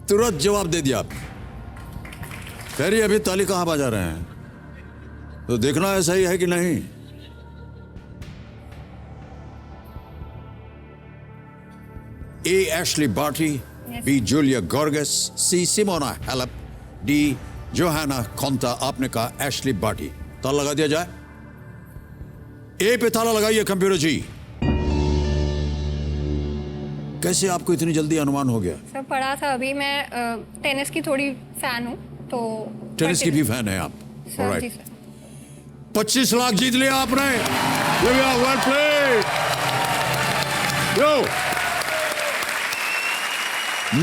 तुरंत जवाब दे दिया आप। खैर अभी ताली कहां बजा रहे हैं, तो देखना है सही है कि नहीं। A. Ashley Barty, Yes. B. Julia Gorgas, C. Simona Halep, D. Johanna Konta। आपने कहा एशली बार्टी। ताला लगा दिया जाए। ए पे ताला लगाइए कंप्यूटर जी। कैसे आपको इतनी जल्दी अनुमान हो गया? सर पढ़ा था अभी, मैं टेनिस की थोड़ी फैन हूँ तो टेनिस की भी फैन है आप? Sir Alright. जी सर। 25 लाख जीत लिया आपने। Divya well played. यो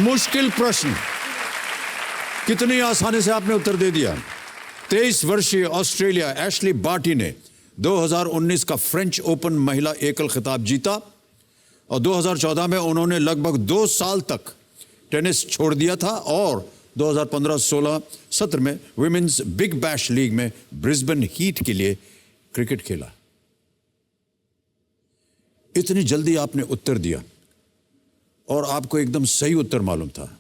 मुश्किल प्रश्न कितनी आसानी से आपने उत्तर दे दिया। 23 वर्षीय ऑस्ट्रेलिया एशली बार्टी ने 2019 का फ्रेंच ओपन महिला एकल खिताब जीता, और 2014 में उन्होंने लगभग 2 साल तक टेनिस छोड़ दिया था, और 2015-16 सत्र में विमेन्स बिग बैश लीग में ब्रिस्बेन हीट के लिए क्रिकेट खेला। इतनी जल्दी आपने उत्तर दिया, और आपको एकदम सही उत्तर मालूम था,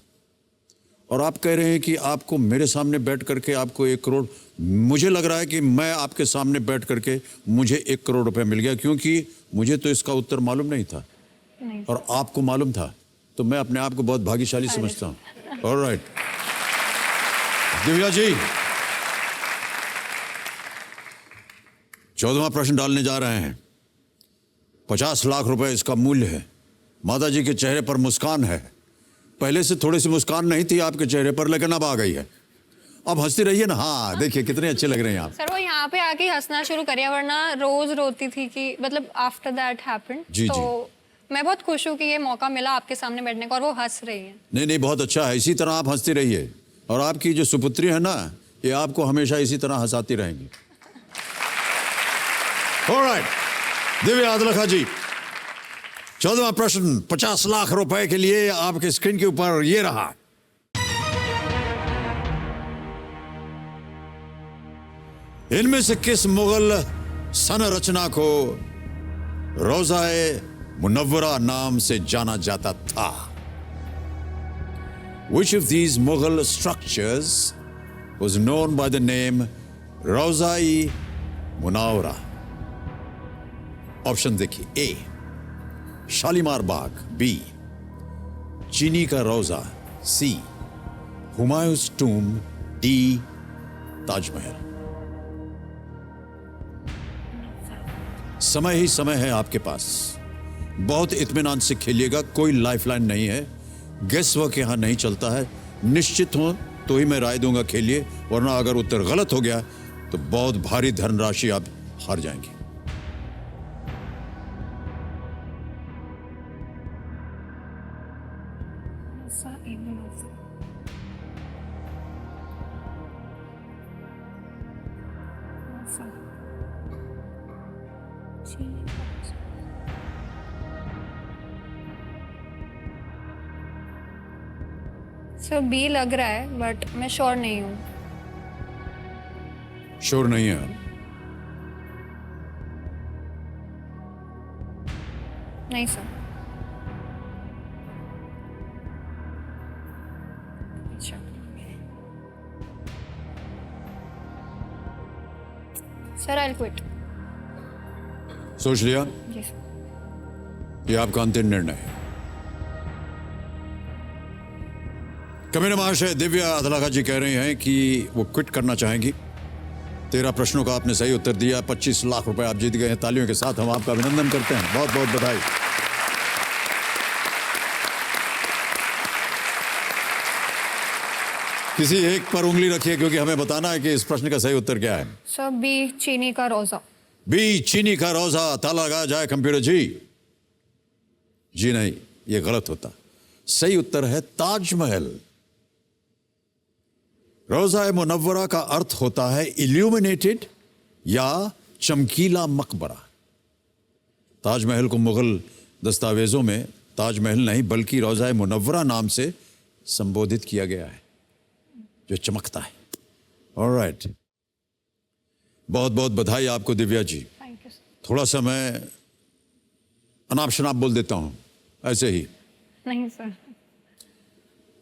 और आप कह रहे हैं कि आपको मेरे सामने बैठ करके आपको 1 करोड़, मुझे लग रहा है कि मैं आपके सामने बैठ करके मुझे 1 करोड़ रुपए मिल गया, क्योंकि मुझे तो इसका उत्तर मालूम नहीं था नहीं। और आपको मालूम था, तो मैं अपने आप को बहुत भाग्यशाली समझता हूं। ऑलराइट दिव्या जी, 14वां प्रश्न डालने जा रहे हैं। 50 लाख रुपए इसका मूल्य है। माता जी के चेहरे पर मुस्कान है। पहले से थोड़ी सी मुस्कान नहीं थी आपके चेहरे पर, लेकिन अब आ गई है। अब हंसती रहिए ना। हाँ देखिए कितने अच्छे लग रहे हैं आप। सर वो यहाँ पे आके हंसना शुरू करिए, वरना रोज रोती थी कि मतलब आफ्टर दैट हैपेंड। जी, तो मैं बहुत खुश हूँ कि ये मौका मिला आपके सामने बैठने का, और वो हंस रही है। नहीं नहीं, बहुत अच्छा है। इसी तरह आप हंसती रहिए, और आपकी जो सुपुत्री है ना, ये आपको हमेशा इसी तरह हंसाती रहेंगी। ऑलराइट दिव्या आदलखा जी, 14वां प्रश्न 50 लाख रुपए के लिए आपके स्क्रीन के ऊपर ये रहा। इनमें से किस मुगल संरचना को रोज़ाए मुनव्वरा नाम से जाना जाता था? Which of these Mughal structures was known by the name Rawza-e Munawwara? Option देखिए। ए शालीमार बाग, बी चीनी का रोजा, सी हुमायूंस टूम, डी ताजमहल। समय ही समय है आपके पास, बहुत इत्मीनान से खेलिएगा। कोई लाइफलाइन नहीं है, गेस वर्क यहां नहीं चलता है। निश्चित हो तो ही मैं राय दूंगा खेलिए, वरना अगर उत्तर गलत हो गया तो बहुत भारी धनराशि आप हार जाएंगे। सर सर बी लग रहा है बट मैं श्योर नहीं हूँ। श्योर नहीं है? नहीं सर। अच्छा सर आई क्विट। सोच लिया? जी सर। ये आपका अंतिम निर्णय है। कमीना महाशय, दिव्या अदलाखा जी कह रही हैं कि वो क्विट करना चाहेंगी। 13 प्रश्नों का आपने सही उत्तर दिया, 25 लाख रुपए आप जीत गए हैं। तालियों के साथ हम आपका अभिनंदन करते हैं, बहुत बहुत बधाई। किसी एक पर उंगली रखिए क्योंकि हमें बताना है कि इस प्रश्न का सही उत्तर क्या है। सर बी चीनी का रोजा। बी चीनी का रोजा। ताला लगाया जाए कंप्यूटर जी। जी नहीं, ये गलत होता। सही उत्तर है ताजमहल। रोजा मुनव्वरा का अर्थ होता है इल्यूमिनेटेड या चमकीला मकबरा। ताजमहल को मुगल दस्तावेजों में ताजमहल नहीं बल्कि रोजा मुनव्वरा नाम से संबोधित किया गया है, जो चमकता है। ऑलराइट, बहुत बहुत बधाई आपको Divya ji. Thank you sir. थोड़ा सा मैं अनाप शनाप बोल देता हूं, ऐसे ही। नहीं सर।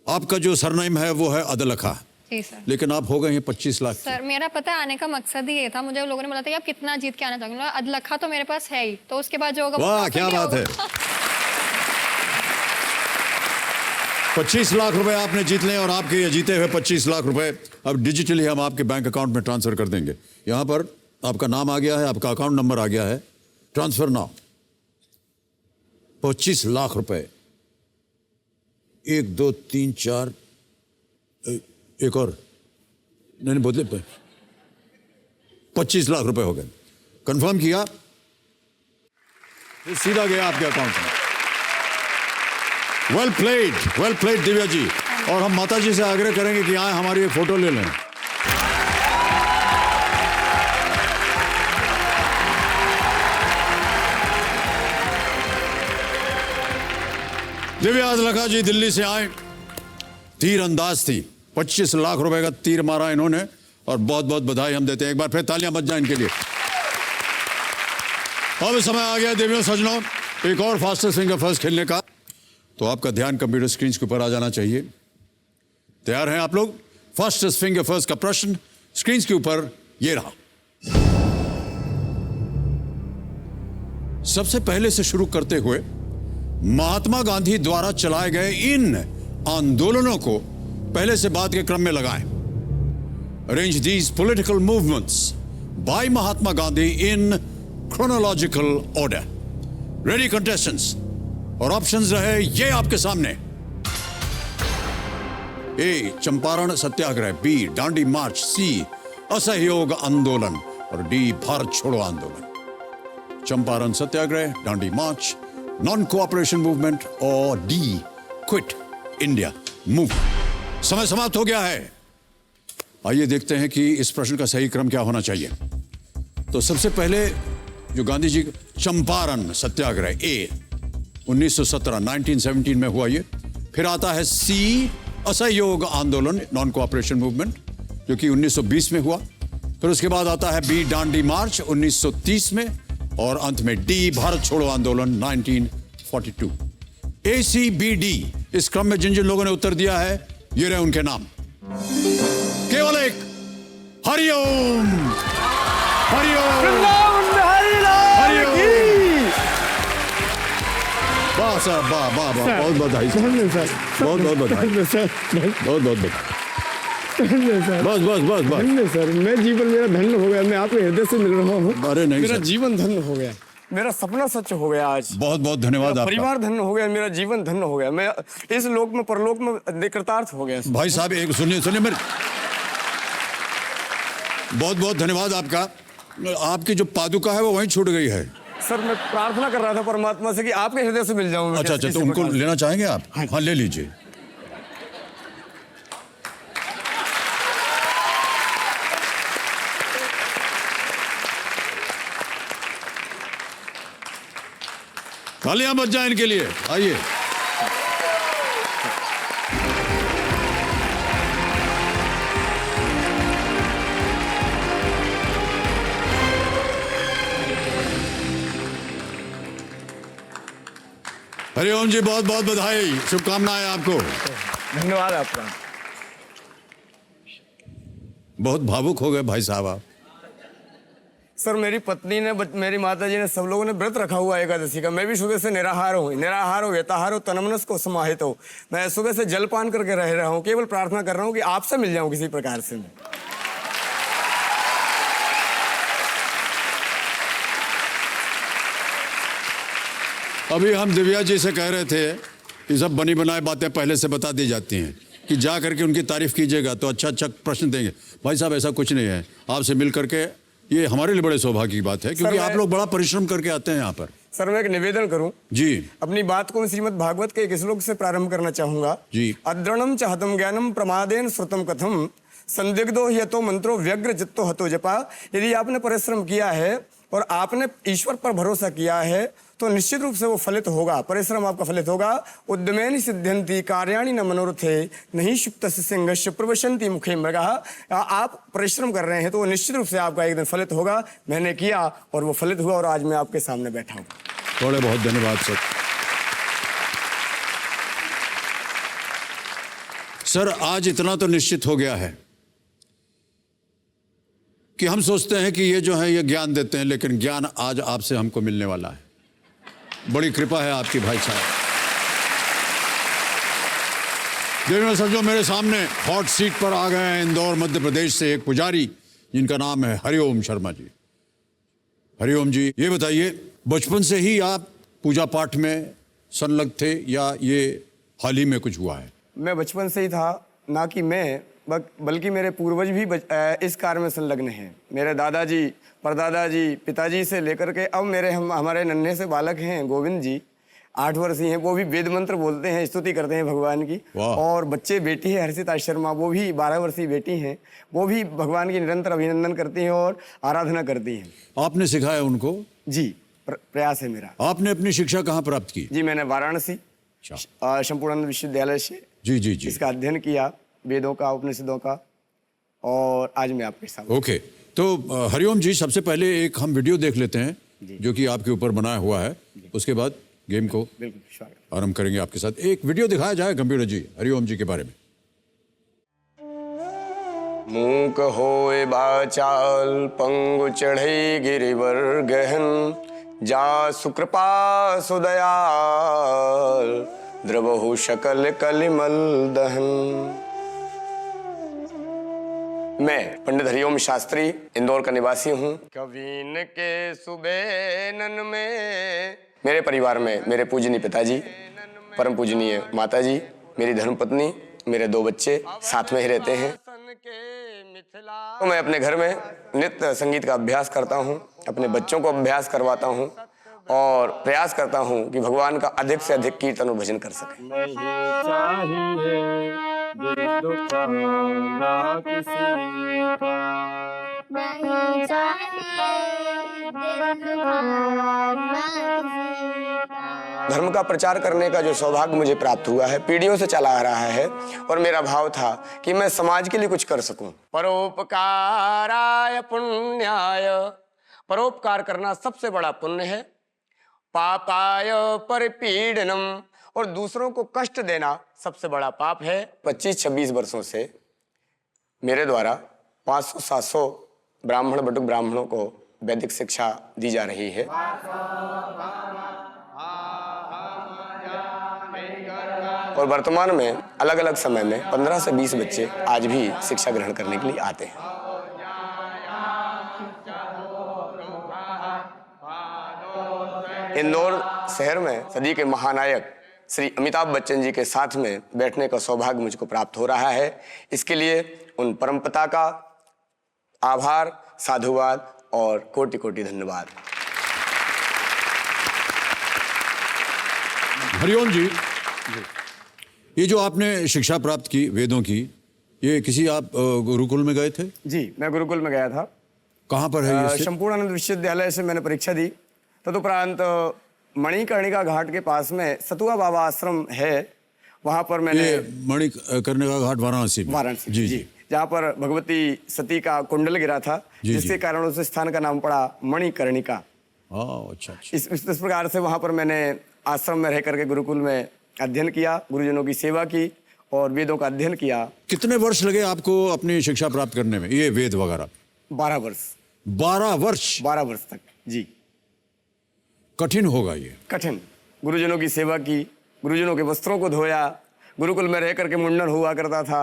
आपका जो सरनेम है वो है अदलखा, जी सर। लेकिन आप हो गए हैं 25 लाख के। सर मेरा पता है आने का मकसद ही ये था। मुझे लोगों ने बोला था कि आप कितना जीत के आना चाहोगे। अदलखा तो मेरे पास है ही, तो उसके बाद जो होगा वो वाह, profit क्या ही बात है। होगा। 25 लाख रुपए आपने जीत लिए और आपके ये जीते हुए 25 लाख रुपए अब डिजिटली हम आपके बैंक अकाउंट में ट्रांसफर कर देंगे। यहां पर आपका नाम आ गया है, आपका अकाउंट नंबर आ गया है। Transfer now. 25 लाख रुपए, 1 2 3 4, एक और नहीं बोले, 25 लाख रुपए हो गए। कंफर्म किया, ये सीधा गया आपके अकाउंट में। Well played Divya ji. और हम माता जी से आग्रह करेंगे कि आए हमारी एक फोटो ले लें। दिव्या अदलखा जी दिल्ली से आए, तीरंदाज थी। 25 लाख रुपए का तीर मारा इन्होंने और बहुत बहुत बधाई हम देते हैं। एक बार फिर तालियां बज जाएं इनके लिए। अब समय आ गया दिव्या सजनों एक और फास्टेस्ट फिंगर फर्स्ट खेलने का। तो आपका ध्यान कंप्यूटर स्क्रीन के ऊपर आ जाना चाहिए। तैयार हैं आप लोग? फास्टेस्ट फिंगर फर्स्ट का प्रश्न स्क्रीन के ऊपर ये रहा। सबसे पहले से शुरू करते हुए महात्मा गांधी द्वारा चलाए गए इन आंदोलनों को पहले से बाद के क्रम में लगाएं। Arrange these political movements by Mahatma Gandhi in chronological order. Ready contestants? और ऑप्शंस रहे ये आपके सामने। A Champaran Satyagraha, B Dandi march, C असहयोग आंदोलन और डी भारत छोड़ो आंदोलन। Champaran Satyagraha, Dandi march, non cooperation movement और डी क्विट इंडिया मूवमेंट। समय समाप्त हो गया है। आइए देखते हैं कि इस प्रश्न का सही क्रम क्या होना चाहिए। तो सबसे पहले जो गांधी जी चंपारण सत्याग्रह, ए 1917 1917 में हुआ ये। फिर आता है सी असहयोग आंदोलन, नॉन कोऑपरेशन मूवमेंट, जो कि 1920 में हुआ। फिर उसके बाद आता है बी दांडी मार्च 1930 में और अंत में डी भारत छोड़ो आंदोलन 1942। ए सी बी डी इस क्रम में जिन जिन लोगों ने उत्तर दिया है ये रहे उनके नाम। केवल एक। हरिओम हरिओम हरिओम। वाह साहब, वाह वाह वाह, बहुत बधाई सर, बहुत बहुत बधाई सर, बहुत बहुत बधाई। बस बस बस बस। धन्य सर, मैं जीवन मेरा धन्य हो गया। मैं आपके हृदय से मिल रहा हूँ। अरे नहीं मेरा सर, जीवन धन्य हो गया। मेरा सपना सच हो गया आज। बहुत बहुत धन्यवाद आपका। परिवार धन्य हो गया, मेरा जीवन धन्य हो गया। मैं इस लोक में परलोक में कृतार्थ हो गया। भाई साहब एक सुनिए सुनिए मेरे, बहुत बहुत धन्यवाद आपका। आपकी जो पादुका है वो वहीं छूट गई है। सर मैं प्रार्थना कर रहा था परमात्मा से कि आपके हृदय से मिल जाऊं। अच्छा अच्छा, तो उनको लेना चाहेंगे आप? हाँ ले लीजिए। तालियां बज जाएं इनके लिए, आइए। हरिओम जी, बहुत बहुत बधाई, शुभकामनाएं आपको। धन्यवाद आपका। बहुत भावुक हो गए भाई साहब आप। सर मेरी पत्नी ने मेरी माता जी ने सब लोगों ने व्रत रखा हुआ है एकादशी का। मैं भी सुबह से निराहार हूँ, व्यताहार हो, तनमनस को समाहित हो। मैं सुबह से जलपान करके रह रहा हूँ, केवल प्रार्थना कर रहा हूँ कि आपसे मिल जाऊँ किसी प्रकार से मैं। अभी हम दिव्या जी से कह रहे थे कि सब बनी बनाई बातें पहले से बता दी जाती हैं कि जा करके उनकी तारीफ कीजिएगा तो अच्छा अच्छा प्रश्न देंगे। भाई साहब ऐसा कुछ नहीं है, आपसे मिल करके ये हमारे लिए बड़े सौभाग्य की बात है, क्योंकि आप लोग बड़ा परिश्रम करके आते हैं यहाँ पर। सर मैं एक निवेदन करूं जी। अपनी बात को मैं श्रीमद् भागवत के एक श्लोक से प्रारंभ करना चाहूंगा जी। अद्रणम चाहतम ज्ञानम प्रमादेन श्रुतम कथम संदिग्धो यतो मंत्रो व्यग्र चित्तो हतो जपा। यदि आपने परिश्रम किया है और आपने ईश्वर पर भरोसा किया है तो निश्चित रूप से वो फलित होगा, परिश्रम आपका फलित होगा। उद्यमेन सिद्ध्यंति कार्याणि न मनोरथे नहीं शुक्त सिंहस्य प्रवशंति मुखे मृगः। आप परिश्रम कर रहे हैं तो वो निश्चित रूप से आपका एक दिन फलित होगा। मैंने किया और वो फलित हुआ और आज मैं आपके सामने बैठा हूँ। थोड़े बहुत धन्यवाद सर। सर आज इतना तो निश्चित हो गया है कि हम सोचते हैं कि ये जो है ये ज्ञान देते हैं, लेकिन ज्ञान आज आपसे हमको मिलने वाला है। बड़ी कृपा है आपकी भाई साहब। देखना समझो मेरे सामने हॉट सीट पर आ गए हैं इंदौर मध्य प्रदेश से एक पुजारी जिनका नाम है हरिओम शर्मा जी। हरिओम जी, ये बताइए बचपन से ही आप पूजा पाठ में संलग्न थे या ये हाल ही में कुछ हुआ है? मैं बचपन से ही था, ना कि मैं बल्कि मेरे पूर्वज भी इस कार्य में संलग्न हैं। मेरे दादाजी, परदादाजी, पिताजी से लेकर के अब हमारे नन्हे से बालक हैं गोविंद जी, 8 वर्षीय हैं, वो भी वेद मंत्र बोलते हैं, स्तुति करते हैं भगवान की। और बच्चे बेटी है हर्षिता शर्मा, वो भी 12 वर्षीय बेटी हैं, वो भी भगवान की निरंतर अभिनंदन करती हैं और आराधना करती हैं। आपने सिखाया उनको? जी, प्रयास है मेरा। आपने अपनी शिक्षा कहाँ प्राप्त की? जी मैंने वाराणसी संपूर्णानंद विश्वविद्यालय से जी इसका अध्ययन किया, वेदों का, उपनिषदों का, और आज मैं आपके साथ। ओके, तो हरिओम जी सबसे पहले एक हम वीडियो देख लेते हैं जो कि आपके ऊपर बनाया हुआ है, उसके बाद गेम को आरंभ करेंगे आपके साथ। एक वीडियो दिखाया जाए कंप्यूटर जी हरिओम जी के बारे में। मूक होए बाचाल पंगु चढ़ई गिरिवर गहन जा सुकृपा सुदयाल द्रवहु शकल कलिमल दहन। मैं पंडित हरिओम शास्त्री इंदौर का निवासी हूँ। कवीन के सुबेनन में मेरे परिवार में मेरे पूजनीय पिताजी, परम पूजनीय माताजी, मेरी धर्मपत्नी, मेरे 2 बच्चे साथ में ही रहते हैं। तो मैं अपने घर में नित्य संगीत का अभ्यास करता हूँ, अपने बच्चों को अभ्यास करवाता हूँ और प्रयास करता हूँ कि भगवान का अधिक से अधिक कीर्तन और भजन कर सकें। धर्म का प्रचार करने का जो सौभाग्य मुझे प्राप्त हुआ है पीढ़ियों से चला आ रहा है और मेरा भाव था कि मैं समाज के लिए कुछ कर सकूं। परोपकाराय पुण्याय, परोपकार करना सबसे बड़ा पुण्य है। पापाय परिपीडनम, और दूसरों को कष्ट देना सबसे बड़ा पाप है। 25-26 वर्षों से मेरे द्वारा 500-700 ब्राह्मण बटुक ब्राह्मणों को वैदिक शिक्षा दी जा रही है। और वर्तमान में अलग अलग समय में 15 से 20 बच्चे आज भी शिक्षा ग्रहण करने के लिए आते हैं। इंदौर शहर में सदी के महानायक श्री अमिताभ बच्चन जी के साथ में बैठने का सौभाग्य मुझको प्राप्त हो रहा है। इसके लिए उन परमपिता का आभार, साधुवाद और कोटि कोटि धन्यवाद। हरिओम जी, ये जो आपने शिक्षा प्राप्त की वेदों की, ये किसी आप गुरुकुल में गए थे? जी, मैं गुरुकुल में गया था। कहाँ पर है ये? संपूर्णानंद विश्वविद्यालय से मैंने परीक्षा दी। तदुपरांत मणिकर्णिका घाट के पास में सतुआ बाबा आश्रम है, वहाँ पर मैंने ये मणिकर्णिका घाट वाराणसी में। वाराणसी जी जी। जहाँ पर भगवती सती का कुंडल गिरा था, जी, जिसके जी। कारण उस स्थान का नाम पड़ा मणिकर्णिका। अच्छा अच्छा। इस प्रकार से वहाँ पर मैंने आश्रम में रह करके गुरुकुल में अध्ययन किया, गुरुजनों की सेवा की और वेदों का अध्ययन किया। कितने वर्ष लगे आपको अपनी शिक्षा प्राप्त करने में, ये वेद वगैरह? 12 वर्ष। 12 वर्ष? 12 वर्ष तक जी। कठिन होगा ये। कठिन। गुरुजनों की सेवा की, गुरुजनों के वस्त्रों को धोया, गुरुकुल में रह करके मुंडन हुआ करता था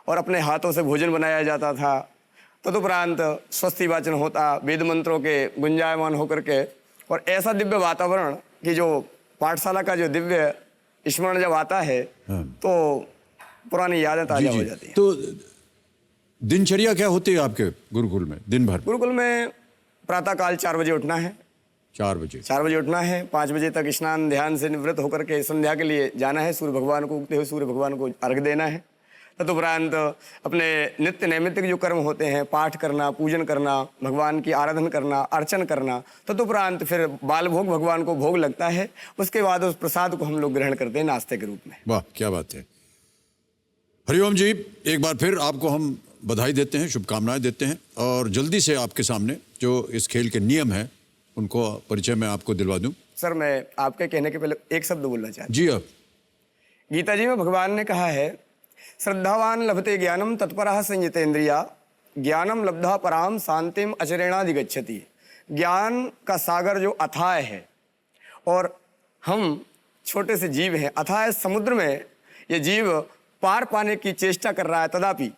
और अपने हाथों से भोजन बनाया जाता था। तदुपरांत स्वस्ति वाचन होता, वेद मंत्रों के गुंजायमान होकर के, और ऐसा दिव्य वातावरण कि जो पाठशाला का जो दिव्य स्मरण जब आता है तो पुरानी यादें ताजा हो जाती हैं। तो दिनचर्या क्या होती है आपके गुरुकुल में दिन भर? गुरुकुल में प्रातःकाल 4 बजे उठना है। 4 बजे? 4 बजे उठना है, 5 बजे तक स्नान ध्यान से निवृत्त होकर के संध्या के लिए जाना है। सूर्य भगवान को, उगते हुए सूर्य भगवान को अर्घ्य देना है। तदुपरांत अपने नित्य नैमित्तिक जो कर्म होते हैं, पाठ करना, पूजन करना, भगवान की आराधना करना, अर्चन करना। तदुपरांत फिर बाल भोग भगवान को भोग लगता है। उसके बाद उस प्रसाद को हम लोग ग्रहण करते हैं नाश्ते के रूप में। वाह क्या बात है। हरिओम जी, एक बार फिर आपको हम बधाई देते हैं, शुभकामनाएं देते हैं, और जल्दी से आपके सामने जो इस खेल के नियम हैं उनको परिचय मैं आपको दिलवा दूं। सर, मैं आपके कहने के पहले एक शब्द बोलना चाहता हूं। जी। अब गीता जी में भगवान ने कहा है, श्रद्धावान लभते ज्ञानम तत्परः संयतेन्द्रिया, ज्ञानम लब्धा पराम शांतिम अचरेणाधिगच्छति। ज्ञान का सागर जो अथाह है और हम छोटे से जीव हैं, अथाह समुद्र में ये जीव पार पाने की चेष्टा कर रहा है। तदापि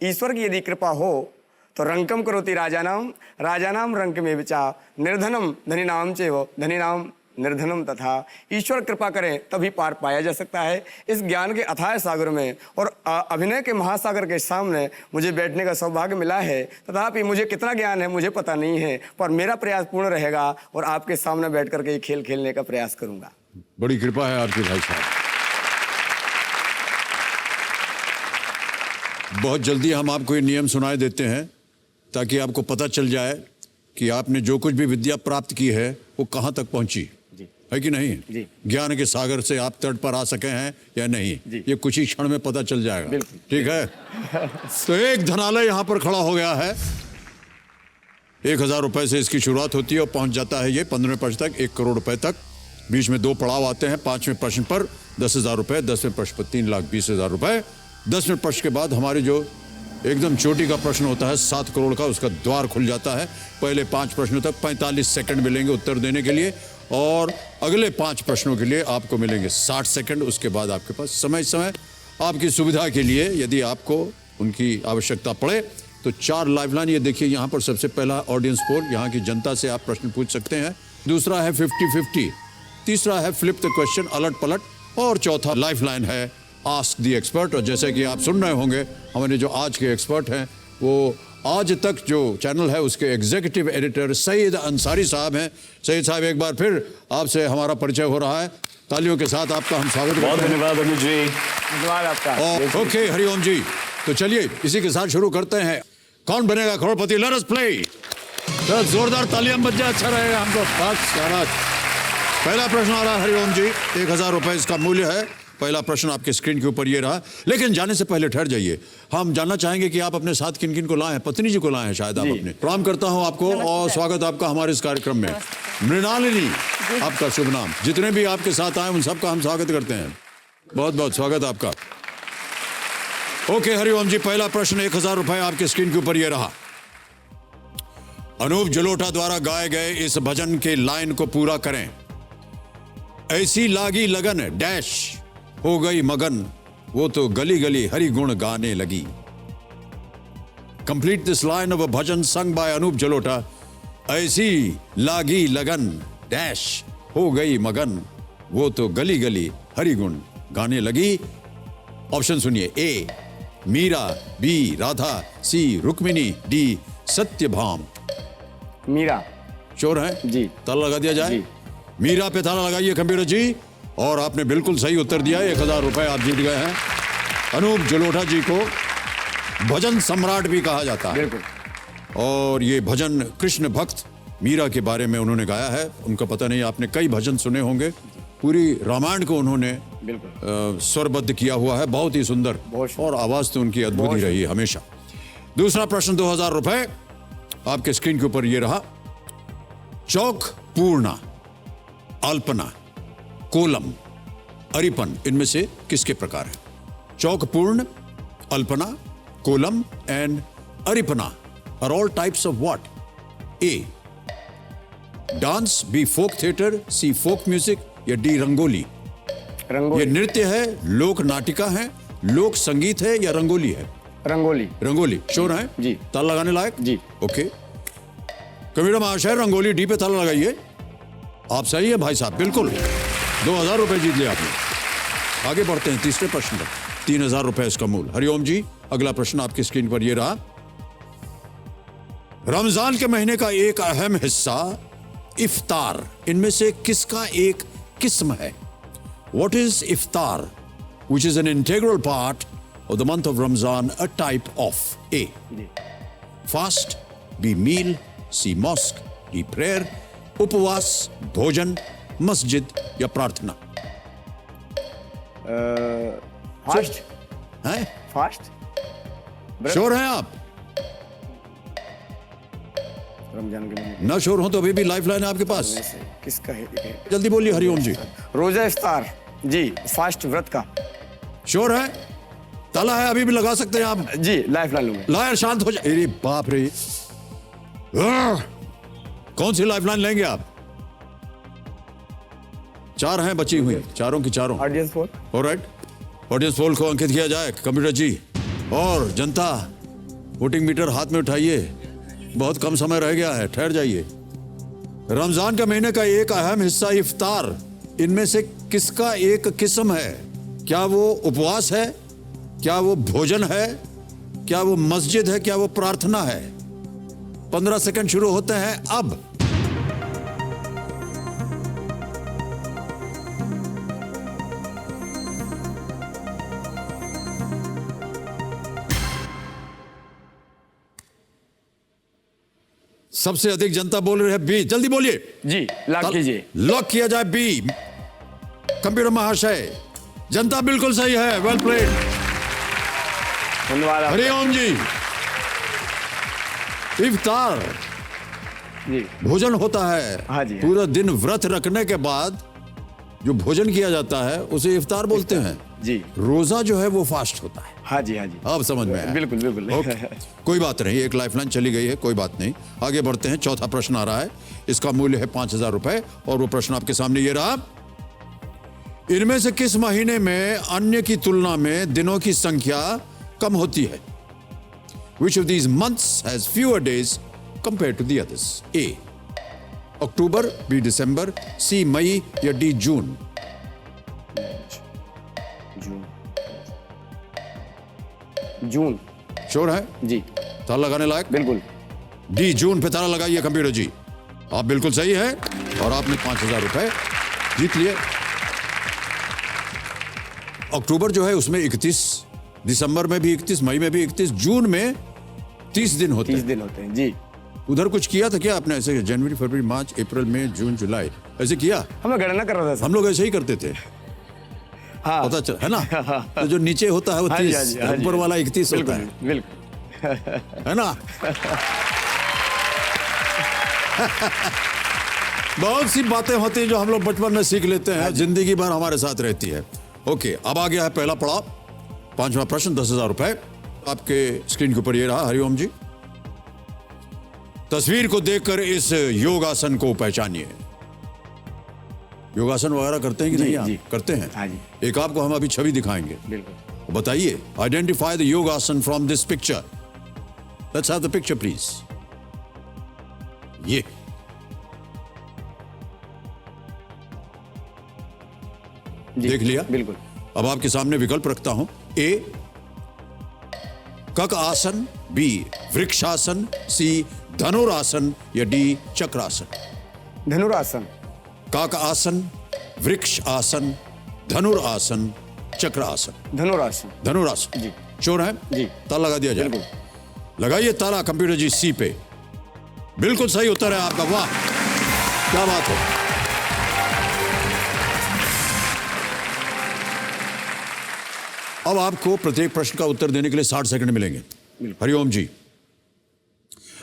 ईश्वर की यदि कृपा हो तो रंकम करोति राजानाम, राजानाम रंक में विचा, निर्धनम धनीनाम चैव धनीनाम निर्धनम। तथा ईश्वर कृपा करें तभी पार पाया जा सकता है इस ज्ञान के अथाह सागर में। और अभिनय के महासागर के सामने मुझे बैठने का सौभाग्य मिला है। तथापि मुझे कितना ज्ञान है मुझे पता नहीं है, पर मेरा प्रयास पूर्ण रहेगा और आपके सामने बैठ करके ये खेल खेलने का प्रयास करूंगा। बड़ी कृपा है आपकी भाई साहब। बहुत जल्दी हम आपको ये नियम सुनाए देते हैं ताकि आपको पता चल जाए कि आपने जो कुछ भी विद्या प्राप्त की है वो कहाँ तक पहुंची है कि नहीं। जी। ज्ञान के सागर से आप तट पर आ सके हैं या नहीं, ये कुछ ही क्षण में पता चल जाएगा। ठीक है। तो एक धनालय यहाँ पर खड़ा हो गया है। 1000 रुपए से इसकी शुरुआत होती है और पहुंच जाता है ये 15वें प्रश्न तक 1 करोड़ रुपए तक। बीच में 2 पड़ाव आते हैं। 5वें प्रश्न पर 10,000 रुपए, 10वें प्रश्न पर 3,20,000 रुपए। 10वें प्रश्न के बाद हमारी जो एकदम चोटी का प्रश्न होता है 7 करोड़ का, उसका द्वार खुल जाता है। पहले 5 प्रश्नों तक 45 सेकंड मिलेंगे उत्तर देने के लिए और अगले 5 प्रश्नों के लिए आपको मिलेंगे 60 सेकंड। उसके बाद आपके पास समय आपकी सुविधा के लिए यदि आपको उनकी आवश्यकता पड़े तो 4 लाइफलाइन। ये देखिए यहाँ पर सबसे पहला ऑडियंस पोल, यहाँ की जनता से आप प्रश्न पूछ सकते हैं। दूसरा है 50-50, तीसरा है फ्लिप द क्वेश्चन, अलट पलट, और चौथा लाइफलाइन है आस्क द एक्सपर्ट। और जैसे कि आप सुन रहे होंगे, हमारे जो आज के एक्सपर्ट हैं वो आज तक जो चैनल है उसके एग्जीक्यूटिव एडिटर सईद अंसारी साहब हैं। सईद साहब, एक बार फिर आपसे हमारा परिचय हो रहा है। तालियों के साथ आपका हम स्वागत करते हैं। बहुत धन्यवाद अनुज जी। धन्यवाद आपका। ओके हरिओम जी, तो चलिए इसी के साथ शुरू करते हैं। Kaun Banega Crorepati? Let us play. तो जोरदार तालियां बज जाए, अच्छा रहेगा हमको। पहला प्रश्न आ रहा है हरिओम जी, 1000 रुपए इसका मूल्य है। पहला प्रश्न आपके स्क्रीन के ऊपर ये रहा। लेकिन जाने से पहले ठहर जाइए, हम जानना चाहेंगे कि आप अपने साथ किन किन को लाए हैं। पत्नी जी को लाए हैं शायद आप अपने। प्रणाम करता हूं आपको और स्वागत आपका हमारे इस कार्यक्रम में। मृणालिनी आपका शुभ नाम। जितने भी आपके साथ आए उन सबका हम स्वागत करते हैं। बहुत बहुत स्वागत आपका। ओके हरिओम जी, पहला प्रश्न 1000 रुपए आपके स्क्रीन के ऊपर ये रहा। अनूप जलोटा द्वारा गाए गए इस भजन के लाइन को पूरा करें। ऐसी लागी लगन डैश हो गई मगन, वो तो गली गली हरि गुण गाने लगी। Complete this line of a bhajan song by Anup Jalota. ऐसी लागी लगन डैश हो गई मगन, वो तो गली गली हरि गुण गाने लगी। ऑप्शन सुनिए। ए मीरा, बी राधा, सी रुक्मिणी, डी सत्यभाम। मीरा। श्योर है जी। ताला लगा दिया जाए। जी। मीरा पे ताला लगाइए कंप्यूटर जी। और आपने बिल्कुल सही उत्तर दिया। 1000 रुपए आप जीत गए हैं। अनूप जलोटा जी को भजन सम्राट भी कहा जाता है। बिल्कुल। और ये भजन कृष्ण भक्त मीरा के बारे में उन्होंने गाया है। उनका पता नहीं, आपने कई भजन सुने होंगे। पूरी रामायण को उन्होंने स्वरबद्ध किया हुआ है, बहुत ही सुंदर, और आवाज तो उनकी अद्भुत ही रही है हमेशा। दूसरा प्रश्न 2000 रुपए आपके स्क्रीन के ऊपर ये रहा। चौक पूर्णा, अल्पना, कोलम, अरिपन इनमें से किसके प्रकार है? Chowk Purna, alpana, kolam and aripana are all types of what? A dance, B folk theatre, C folk music या डी रंगोली? ये नृत्य है, लोक नाटिका है, लोक संगीत है या रंगोली है? रंगोली। रंगोली श्योर है जी। ताला लगाने लायक जी। ओके। कबीर महाशय रंगोली डी पे ताला लगाइए। आप सही है भाई साहब, बिल्कुल 2000 रुपए जीत लिया आपने। आगे बढ़ते हैं तीसरे प्रश्न पर, 3000 रुपए इसका मूल। हरिओम जी, अगला प्रश्न आपकी स्क्रीन पर ये रहा। रमजान के महीने का एक अहम हिस्सा इफ्तार, इनमें से किसका एक किस्म है? What is iftar, which is an integral part of the month of Ramzan, a type of? A fast, B meal, C mosque, D prayer, उपवास, भोजन, मस्जिद या प्रार्थना? फास्ट। हैं? फास्ट। श्योर हैं आप? रमजान के महीने ना श्योर हो तो अभी भी लाइफलाइन है आपके पास, से किसका है? जल्दी बोलिए हरिओम जी। रोजा इफ्तार जी, फास्ट व्रत का। श्योर है? ताला है, अभी भी लगा सकते हैं आप जी। लाइफ लाइन लूंगा। लायर शांत हो जाए। अरे बाप रे, कौन सी लाइफलाइन लेंगे आप? 4 हैं बची हुई, चारों की चारों। Audience poll. Alright, audience poll को अंकित किया जाए कंप्यूटर जी। और जनता वोटिंग मीटर हाथ में उठाइए, बहुत कम समय रह गया है, ठहर जाइए। रमजान का महीने का एक अहम हिस्सा इफ्तार, इनमें से किसका एक किस्म है? क्या वो उपवास है, क्या वो भोजन है, क्या वो मस्जिद है, क्या वो प्रार्थना है? 15 सेकंड शुरू होते हैं अब। सबसे अधिक जनता बोल रही है बी, जल्दी बोलिए जी। लॉक कीजिए। लॉक किया जाए बी। कंप्यूटर महाशय, जनता बिल्कुल सही है, वेल प्लेड। धन्यवाद। हरिओम जी। इफ्तार जी। भोजन होता है। हाँ जी। पूरा दिन व्रत रखने के बाद जो भोजन किया जाता है उसे इफ्तार बोलते हैं जी। रोजा जो है वो फास्ट होता है। हाँ जी, हाँ जी। अब समझ में आया? बिल्कुल बिल्कुल। ओके, कोई बात नहीं, एक लाइफलाइन चली गई है, कोई बात नहीं। आगे बढ़ते हैं, चौथा प्रश्न आ रहा है, इसका मूल्य है 5000 रुपए और वो प्रश्न आपके सामने ये रहा। इनमें से किस महीने में अन्य की तुलना में दिनों की संख्या कम होती है? Which of these months has fewer days compared to the others? A October, B December, C मई या D जून? जून। श्योर है? जी। ताला लगाने लायक? बिल्कुल। डी जून पे ताला लगाइए कंप्यूटर जी। आप बिल्कुल सही है और आपने 5000 रुपए जीत लिए। अक्टूबर जो है उसमें 31, दिसंबर में भी 31, मई में भी 31, जून में 30 दिन होते 30 हैं। दिन होते हैं जी। उधर कुछ किया था क्या आपने ऐसे? जनवरी, फरवरी, मार्च, अप्रैल, मई, जून, जुलाई ऐसे किया? हमें गणना कर रहा था। हम लोग ऐसे ही करते थे। हाँ। पता चल है ना? तो जो नीचे होता है वो हाँ जी, 30, हाँ जी, हाँ जी। ऊपर वाला 31 होता है, बिल्कुल। है ना? बहुत सी बातें होती हैं जो हम लोग बचपन में सीख लेते हैं, जिंदगी भर हमारे साथ रहती है। ओके, अब आ गया है पहला पड़ाव, 5वां प्रश्न, 10,000 रुपए आपके स्क्रीन के ऊपर ये रहा। हरिओम जी, तस्वीर को देखकर इस योगासन को पहचानिए। योगासन वगैरह करते हैं कि नहीं? जी। आप करते हैं? हाँ जी। एक आपको हम अभी छवि दिखाएंगे, बिल्कुल। बताइए, आइडेंटिफाई द योगासन from this picture. Let's have the picture please. ये जी। देख लिया? बिल्कुल। अब आपके सामने विकल्प रखता हूं। ए कक आसन, बी वृक्षासन, सी धनुरासन या डी चक्रासन? धनुरासन। काक आसन, वृक्ष आसन, धनुरासन, चक्रासन? धनुरासन। धनुरासन जी। श्योर है? जी। ताला लगा दिया जाए। बिल्कुल। लगाइए ताला कंप्यूटर जी सी पे। बिल्कुल सही उत्तर है आपका, वाह क्या बात है। अब आपको प्रत्येक प्रश्न का उत्तर देने के लिए 60 सेकंड मिलेंगे। हरिओम जी,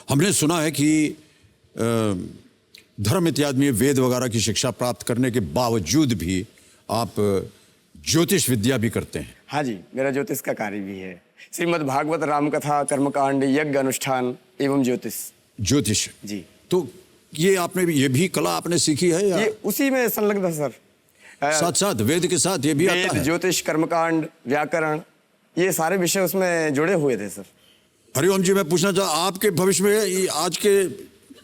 हमने सुना है कि धर्म इत्यादि में वेद वगैरह की शिक्षा प्राप्त करने के बावजूद भी आप ज्योतिष विद्या भी करते हैं। हाँ जी, मेरा ज्योतिष का कार्य भी है। श्रीमद् भागवत रामकथा, कर्मकांड, यज्ञ अनुष्ठान एवं ज्योतिष जी। तो ये भी कला आपने सीखी है या ये उसी में संलग्न है सर। साथ साथ वेद के साथ ये भी आता वेद, है? ज्योतिष, कर्मकांड, व्याकरण, ये सारे विषय उसमें जुड़े हुए थे सर। हरिओम जी, मैं पूछना चाहता आपके भविष्य में ये आज के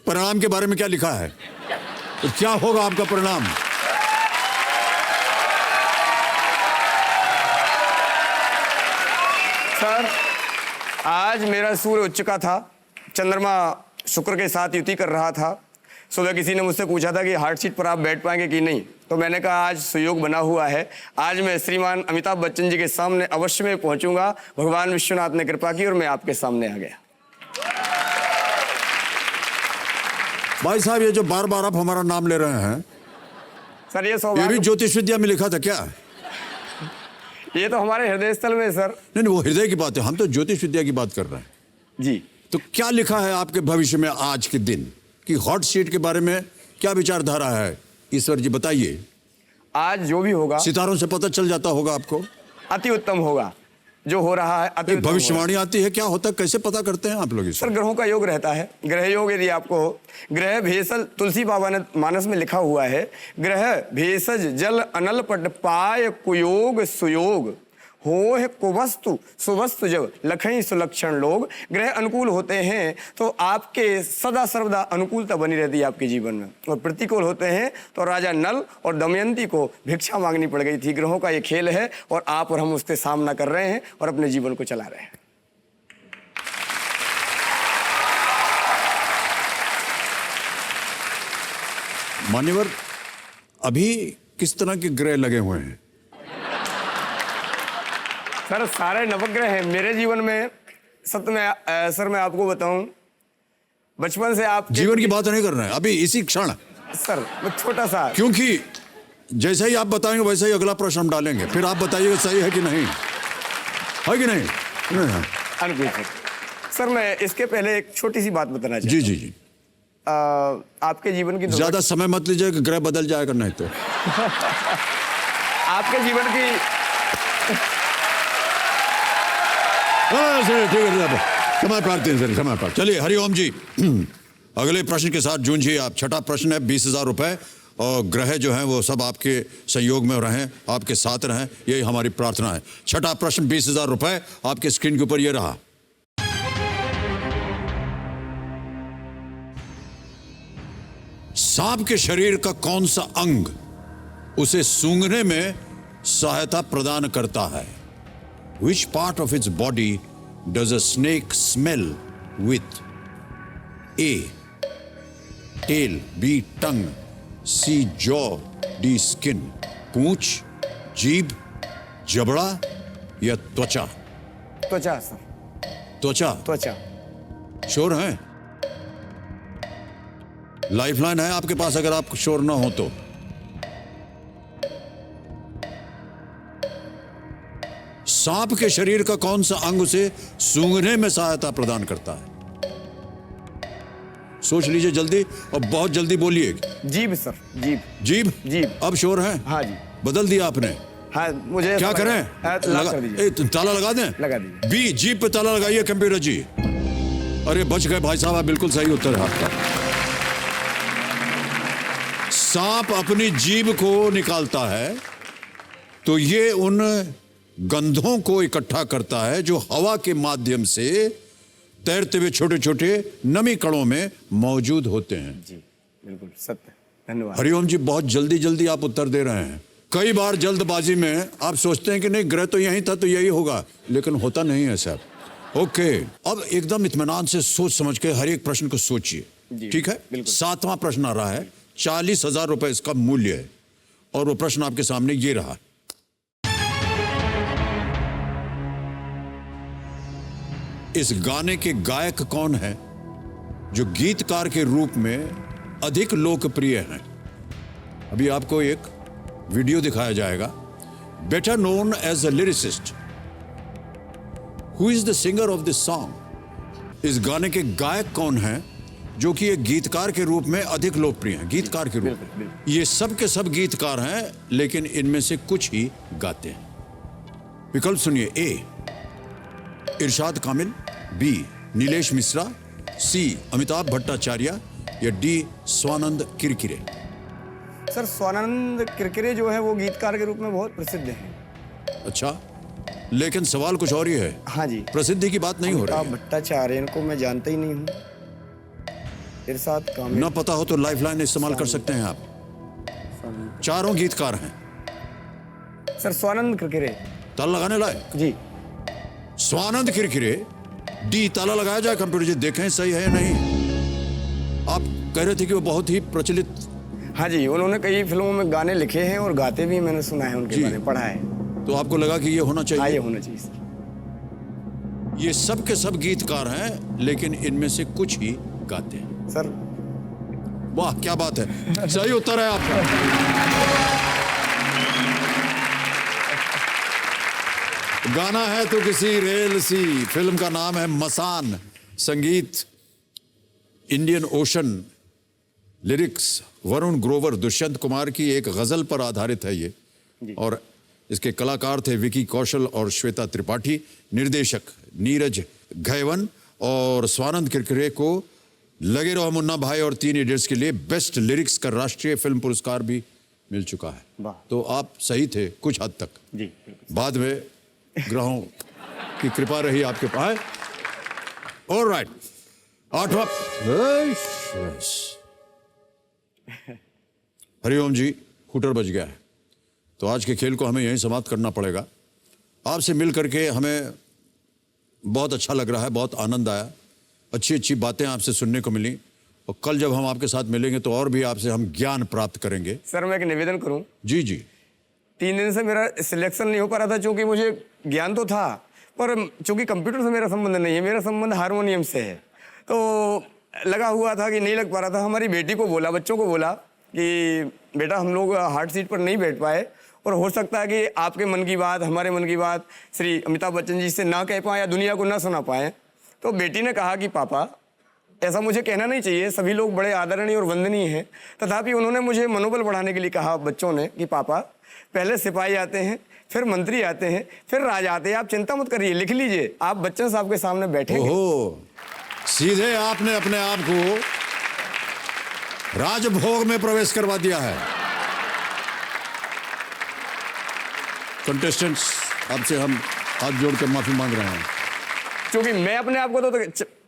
परिणाम के बारे में क्या लिखा है? तो क्या होगा आपका परिणाम? सर, आज मेरा सूर्य उच्च का था, चंद्रमा शुक्र के साथ युति कर रहा था। सुबह किसी ने मुझसे पूछा था कि हार्ट सीट पर आप बैठ पाएंगे कि नहीं, तो मैंने कहा आज सुयोग बना हुआ है, आज मैं श्रीमान अमिताभ बच्चन जी के सामने अवश्य में पहुंचूंगा। भगवान विश्वनाथ ने कृपा की और मैं आपके सामने आ गया। भाई साहब, ये जो बार बार आप हमारा नाम ले रहे हैं, सर ये ये भी सौभाग्य, ज्योतिष विद्या में लिखा था क्या? ये तो हमारे हृदय स्थल में है सर। नहीं, वो हृदय की बात है, हम तो ज्योतिष विद्या की बात कर रहे हैं। जी, तो क्या लिखा है आपके भविष्य में आज के दिन कि हॉट सीट के बारे में क्या विचारधारा है? ईश्वर जी बताइए। आज जो भी होगा सितारों से पता चल जाता होगा आपको? अति उत्तम होगा। जो हो रहा है अति उत्तम होगा। भविष्यवाणी आती है, क्या होता है, कैसे पता करते हैं आप लोग इसे? सर, ग्रहों का योग रहता है। ग्रह योग यदि आपको हो, ग्रह भेषज, तुलसी बाबा ने मानस में लिखा हुआ है, ग्रह भेषज जल अनल पट पाय कुयोग सुयोग हो है कुवस्तु सुवस्तु जब लखई सुलक्षण लोग। ग्रह अनुकूल होते हैं तो आपके सदा सर्वदा अनुकूलता बनी रहती है आपके जीवन में, और प्रतिकूल होते हैं तो राजा नल और दमयंती को भिक्षा मांगनी पड़ गई थी। ग्रहों का ये खेल है और आप और हम उससे सामना कर रहे हैं और अपने जीवन को चला रहे हैं। मान्यवर, अभी किस तरह के ग्रह लगे हुए हैं? सर, सारे नवग्रह हैं मेरे जीवन में। सत्य में सर, मैं आपको बताऊं, बचपन से आप जीवन की बात नहीं कर रहे हैं अभी इसी क्षण, सर, वो छोटा सा, क्योंकि जैसे ही आप बताएंगे वैसे ही अगला प्रश्न हम डालेंगे, फिर आप बताइएगा सही है कि नहीं, है कि नहीं? अनुकूल सर। सर, मैं इसके पहले एक छोटी सी बात बताना चाहता जी हूं। जी जी, आपके जीवन की ज्यादा समय मत लीजिए, ग्रह बदल जाएगा नहीं तो। आपके जीवन की सर ठीक है, क्षमा प्रार्थी है सर, क्षमा प्रार्थी। चलिए हरिओम जी, अगले प्रश्न के साथ जूझिए आप। छठा प्रश्न है 20,000 रुपए, और ग्रह जो हैं वो सब आपके संयोग में रहें, आपके साथ रहें, यही हमारी प्रार्थना है। छठा प्रश्न 20,000 रुपए आपके स्क्रीन के ऊपर ये रहा। सांप के शरीर का कौन सा अंग उसे सूंघने में सहायता प्रदान करता है? Which part of its body does a snake smell with? A. Tail. B. Tongue. C. Jaw. D. Skin. पूंछ, जीभ, जबड़ा या त्वचा? त्वचा सर, त्वचा। त्वचा। श्योर हैं? लाइफलाइन है आपके पास अगर आप श्योर ना हो तो। सांप के शरीर का कौन सा अंग उसे सूंघने में सहायता प्रदान करता है? सोच लीजिए जल्दी, और बहुत जल्दी बोलिए। जीभ सर, जीभ। जीभ? जीभ। अब श्योर हैं? हाँ जी। बदल दिया आपने? हाँ, मुझे क्या ऐसा करें? लगा कर दीजिए। ताला लगा दें? लगा दीजिए। बी, जीभ पे ताला लगाइए कंप्यूटर जी। अरे बच गए भाई साहब, बिल्कुल सही उत्तर है आपका। सांप अपनी जीभ को निकालता है तो ये उन गंधों को इकट्ठा करता है जो हवा के माध्यम से तैरते हुए छोटे छोटे नमी कणों में मौजूद होते हैं। जी बिल्कुल सत्य, धन्यवाद। हरिओम जी, बहुत जल्दी जल्दी आप उत्तर दे रहे हैं। कई बार जल्दबाजी में आप सोचते हैं कि नहीं ग्रह तो यही था तो यही होगा, लेकिन होता नहीं है साहब। ओके, अब एकदम इत्मीनान से सोच समझ के हर एक प्रश्न को सोचिए, ठीक है? बिल्कुल। 7वां प्रश्न आ रहा है, 40,000 रुपए इसका मूल्य है, और वो प्रश्न आपके सामने ये रहा। इस गाने के गायक कौन है? जो गीतकार के रूप में अधिक लोकप्रिय हैं। अभी आपको एक वीडियो दिखाया जाएगा। Better known as a lyricist, who is the singer of this song. इस गाने के गायक कौन हैं जो कि एक गीतकार के रूप में अधिक लोकप्रिय हैं। गीतकार के रूप में ये सब के सब गीतकार हैं, लेकिन इनमें से कुछ ही गाते हैं। विकल्प सुनिए। ए इरशाद कामिल, बी नीलेश मिश्रा, सी अमिताभ भट्टाचार्य या डी स्वानंद किरकिरे। सर स्वानंद किरकिरे जो है वो गीतकार के रूप में बहुत प्रसिद्ध हैं। अच्छा, लेकिन सवाल कुछ और ही है। हाँ जी। प्रसिद्धि की बात नहीं हो रही अमिताभ है। भट्टाचार्य को मैं जानता ही नहीं हूँ। इरशाद कामिल, ना पता हो तो लाइफलाइन इस्तेमाल कर सकते हैं आप। चारों गीतकार हैं। सर स्वानंद किरकिरे। ताला लगाने लाए। जी। स्वानंद किरकिरे, डी। ताला लगाया जाए कंप्यूटर जी, देखें सही है या नहीं। आप कह रहे थे कि वो बहुत ही प्रचलित। हाँ जी, उन्होंने कई फिल्मों में गाने लिखे हैं और गाते भी मैंने सुना है उनके जी। बारे में, पढ़ा है। तो आपको लगा कि ये होना हाँ, चाहिए। ये होना चाहिए सर। ये सब के सब गीतकार हैं, लेकिन इनमें से कुछ ही गाते हैं। सर वाह, क्या बात है, सही उत्तर है आपका। गाना है तो किसी रेल सी। फिल्म का नाम है मसान। संगीत Indian ocean. Lyrics Varun Grover, Dushyant Kumar की एक गजल पर आधारित है ये। और इसके कलाकार थे विकी कौशल और श्वेता त्रिपाठी। निर्देशक नीरज घैवन। और स्वानंद किरकिरे को लगे रहो मुन्ना भाई और 3 इडियट्स के लिए बेस्ट लिरिक्स का राष्ट्रीय फिल्म पुरस्कार भी मिल चुका है। वाह। तो आप सही थे कुछ हद तक। जी। बाद में ग्रहों की कृपा रही आपके पास। ऑलराइट, 8वां। हरिओम जी, हूटर बज गया है, तो आज के खेल को हमें यहीं समाप्त करना पड़ेगा। आपसे मिल करके हमें बहुत अच्छा लग रहा है, बहुत आनंद आया, अच्छी अच्छी बातें आपसे सुनने को मिली। और कल जब हम आपके साथ मिलेंगे तो और भी आपसे हम ज्ञान प्राप्त करेंगे। सर मैं एक निवेदन करूं। जी जी। 3 दिन से मेरा सिलेक्शन नहीं हो पा रहा था, क्योंकि मुझे ज्ञान तो था, पर चूंकि कंप्यूटर से मेरा संबंध नहीं है, मेरा संबंध हारमोनियम से है, तो लगा हुआ था कि नहीं लग पा रहा था। हमारी बेटी को बोला, बच्चों को बोला कि बेटा हम लोग हार्ड सीट पर नहीं बैठ पाए, और हो सकता है कि आपके मन की बात, हमारे मन की बात श्री अमिताभ बच्चन जी से ना कह पाए या दुनिया को ना सुना पाए। तो बेटी ने कहा कि पापा ऐसा मुझे कहना नहीं चाहिए, सभी लोग बड़े आदरणीय और वंदनीय हैं, तथापि उन्होंने मुझे मनोबल बढ़ाने के लिए कहा बच्चों ने कि पापा पहले सिपाही आते हैं, फिर मंत्री आते हैं, फिर राजा आते हैं, आप चिंता मत करिए, लिख लीजिए, आप बच्चन साहब के सामने बैठे। ओहो, सीधे आपने अपने आप को राजभोग में प्रवेश करवा दिया है। कंटेस्टेंट्स, आपसे हम हाथ जोड़ कर माफी मांग रहे हैं, क्योंकि मैं अपने आप को तो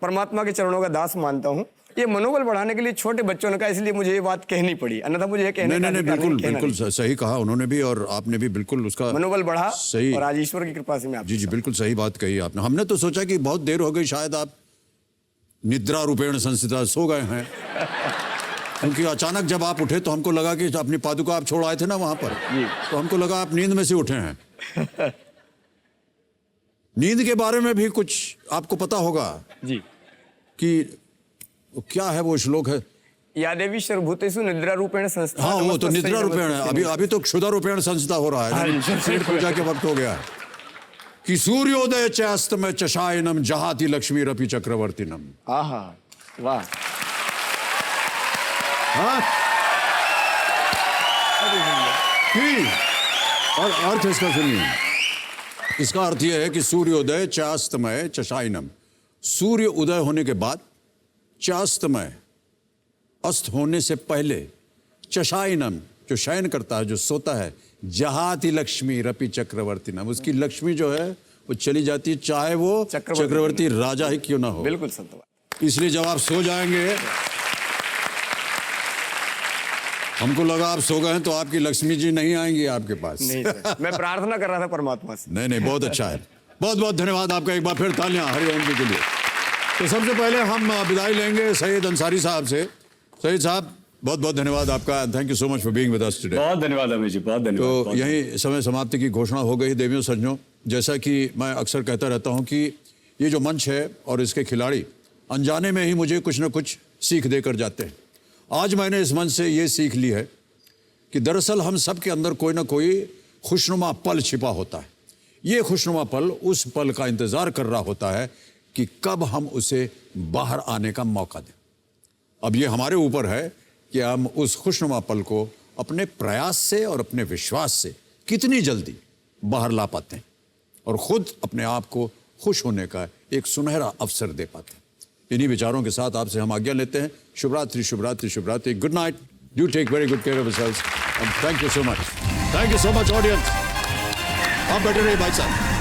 परमात्मा के चरणों का दास मानता हूँ। ये मनोबल बढ़ाने के लिए छोटे बच्चों ने कहा, इसलिए मुझे ये बात कहनी पड़ी, अन्यथा मुझे ये कहने नहीं का नहीं अधिकार बिल्कुल कहना बिल्कुल नहीं। सही कहा उन्होंने भी, और आपने भी बिल्कुल उसका मनोबल बढ़ा, सही। और आज ईश्वर की कृपा से मैं आपके जी जी साथ। बिल्कुल सही बात कही आपने। हमने तो सोचा कि बहुत देर हो गई, शायद आप निद्रा रूपेण संस्थिता सो गए हैं, क्योंकि अचानक जब आप उठे तो हमको लगा कि अपनी पादुका आप छोड़ आए थे ना वहां पर, तो हमको लगा आप नींद में से उठे हैं। नींद के बारे में भी कुछ आपको पता होगा जी। कि क्या है वो श्लोक है? या देवी सर्वभूतेषु निद्रा रूपेण संस्था। हाँ, वो तो निद्रा रूपेण है, अभी तो क्षुधा रूपेण संस्था हो रहा है, पेट पूजा के वक्त हो गया है। कि सूर्योदय च अस्तमय च शायनम जहाति लक्ष्मीरपि चक्रवर्तीनम। आहा, वाह। हाँ? कि और अर्थ इसका सुनिए, इसका अर्थ यह है कि सूर्योदय चास्तमय चशाइनम, सूर्य उदय होने के बाद, चास्तमय अस्त होने से पहले, चशाइनम जो शयन करता है, जो सोता है, जहाति लक्ष्मी रपि चक्रवर्तीनम, उसकी लक्ष्मी जो है वो चली जाती है, चाहे वो चक्रवर्ती राजा ही क्यों ना हो। बिल्कुल सत्य बात। इसलिए जब आप सो जाएंगे, हमको लगा आप सो गए हैं तो आपकी लक्ष्मी जी नहीं आएंगी आपके पास। नहीं सर, मैं प्रार्थना कर रहा था परमात्मा से। नहीं बहुत अच्छा है, बहुत बहुत धन्यवाद आपका, एक बार फिर तालियां हरिओम जी के लिए। तो सबसे पहले हम विदाई लेंगे सैयद अंसारी साहब से। सैयद साहब, बहुत बहुत धन्यवाद आपका, thank you so much for being with us today. बहुत धन्यवाद अमित जी, बहुत धन्यवाद। तो यही समय समाप्ति की घोषणा हो गई। देवियों सज्जनों, जैसा कि मैं अक्सर कहता रहता हूं कि ये जो मंच है और इसके खिलाड़ी अनजाने में ही मुझे कुछ न कुछ सीख देकर जाते हैं। आज मैंने इस मंच से ये सीख ली है कि दरअसल हम सब के अंदर कोई ना कोई खुशनुमा पल छिपा होता है। ये खुशनुमा पल उस पल का इंतज़ार कर रहा होता है कि कब हम उसे बाहर आने का मौका दें। अब ये हमारे ऊपर है कि हम उस खुशनुमा पल को अपने प्रयास से और अपने विश्वास से कितनी जल्दी बाहर ला पाते हैं और ख़ुद अपने आप को खुश होने का एक सुनहरा अवसर दे पाते हैं। इन्हीं विचारों के साथ आपसे हम आज्ञा लेते हैं। शुभ रात्रि, शुभ रात्रि, शुभ रात्रि। Good night. Do take very good care of yourselves and thank you so much. Thank you so much audience. आप बैठे रहिए भाई साहब।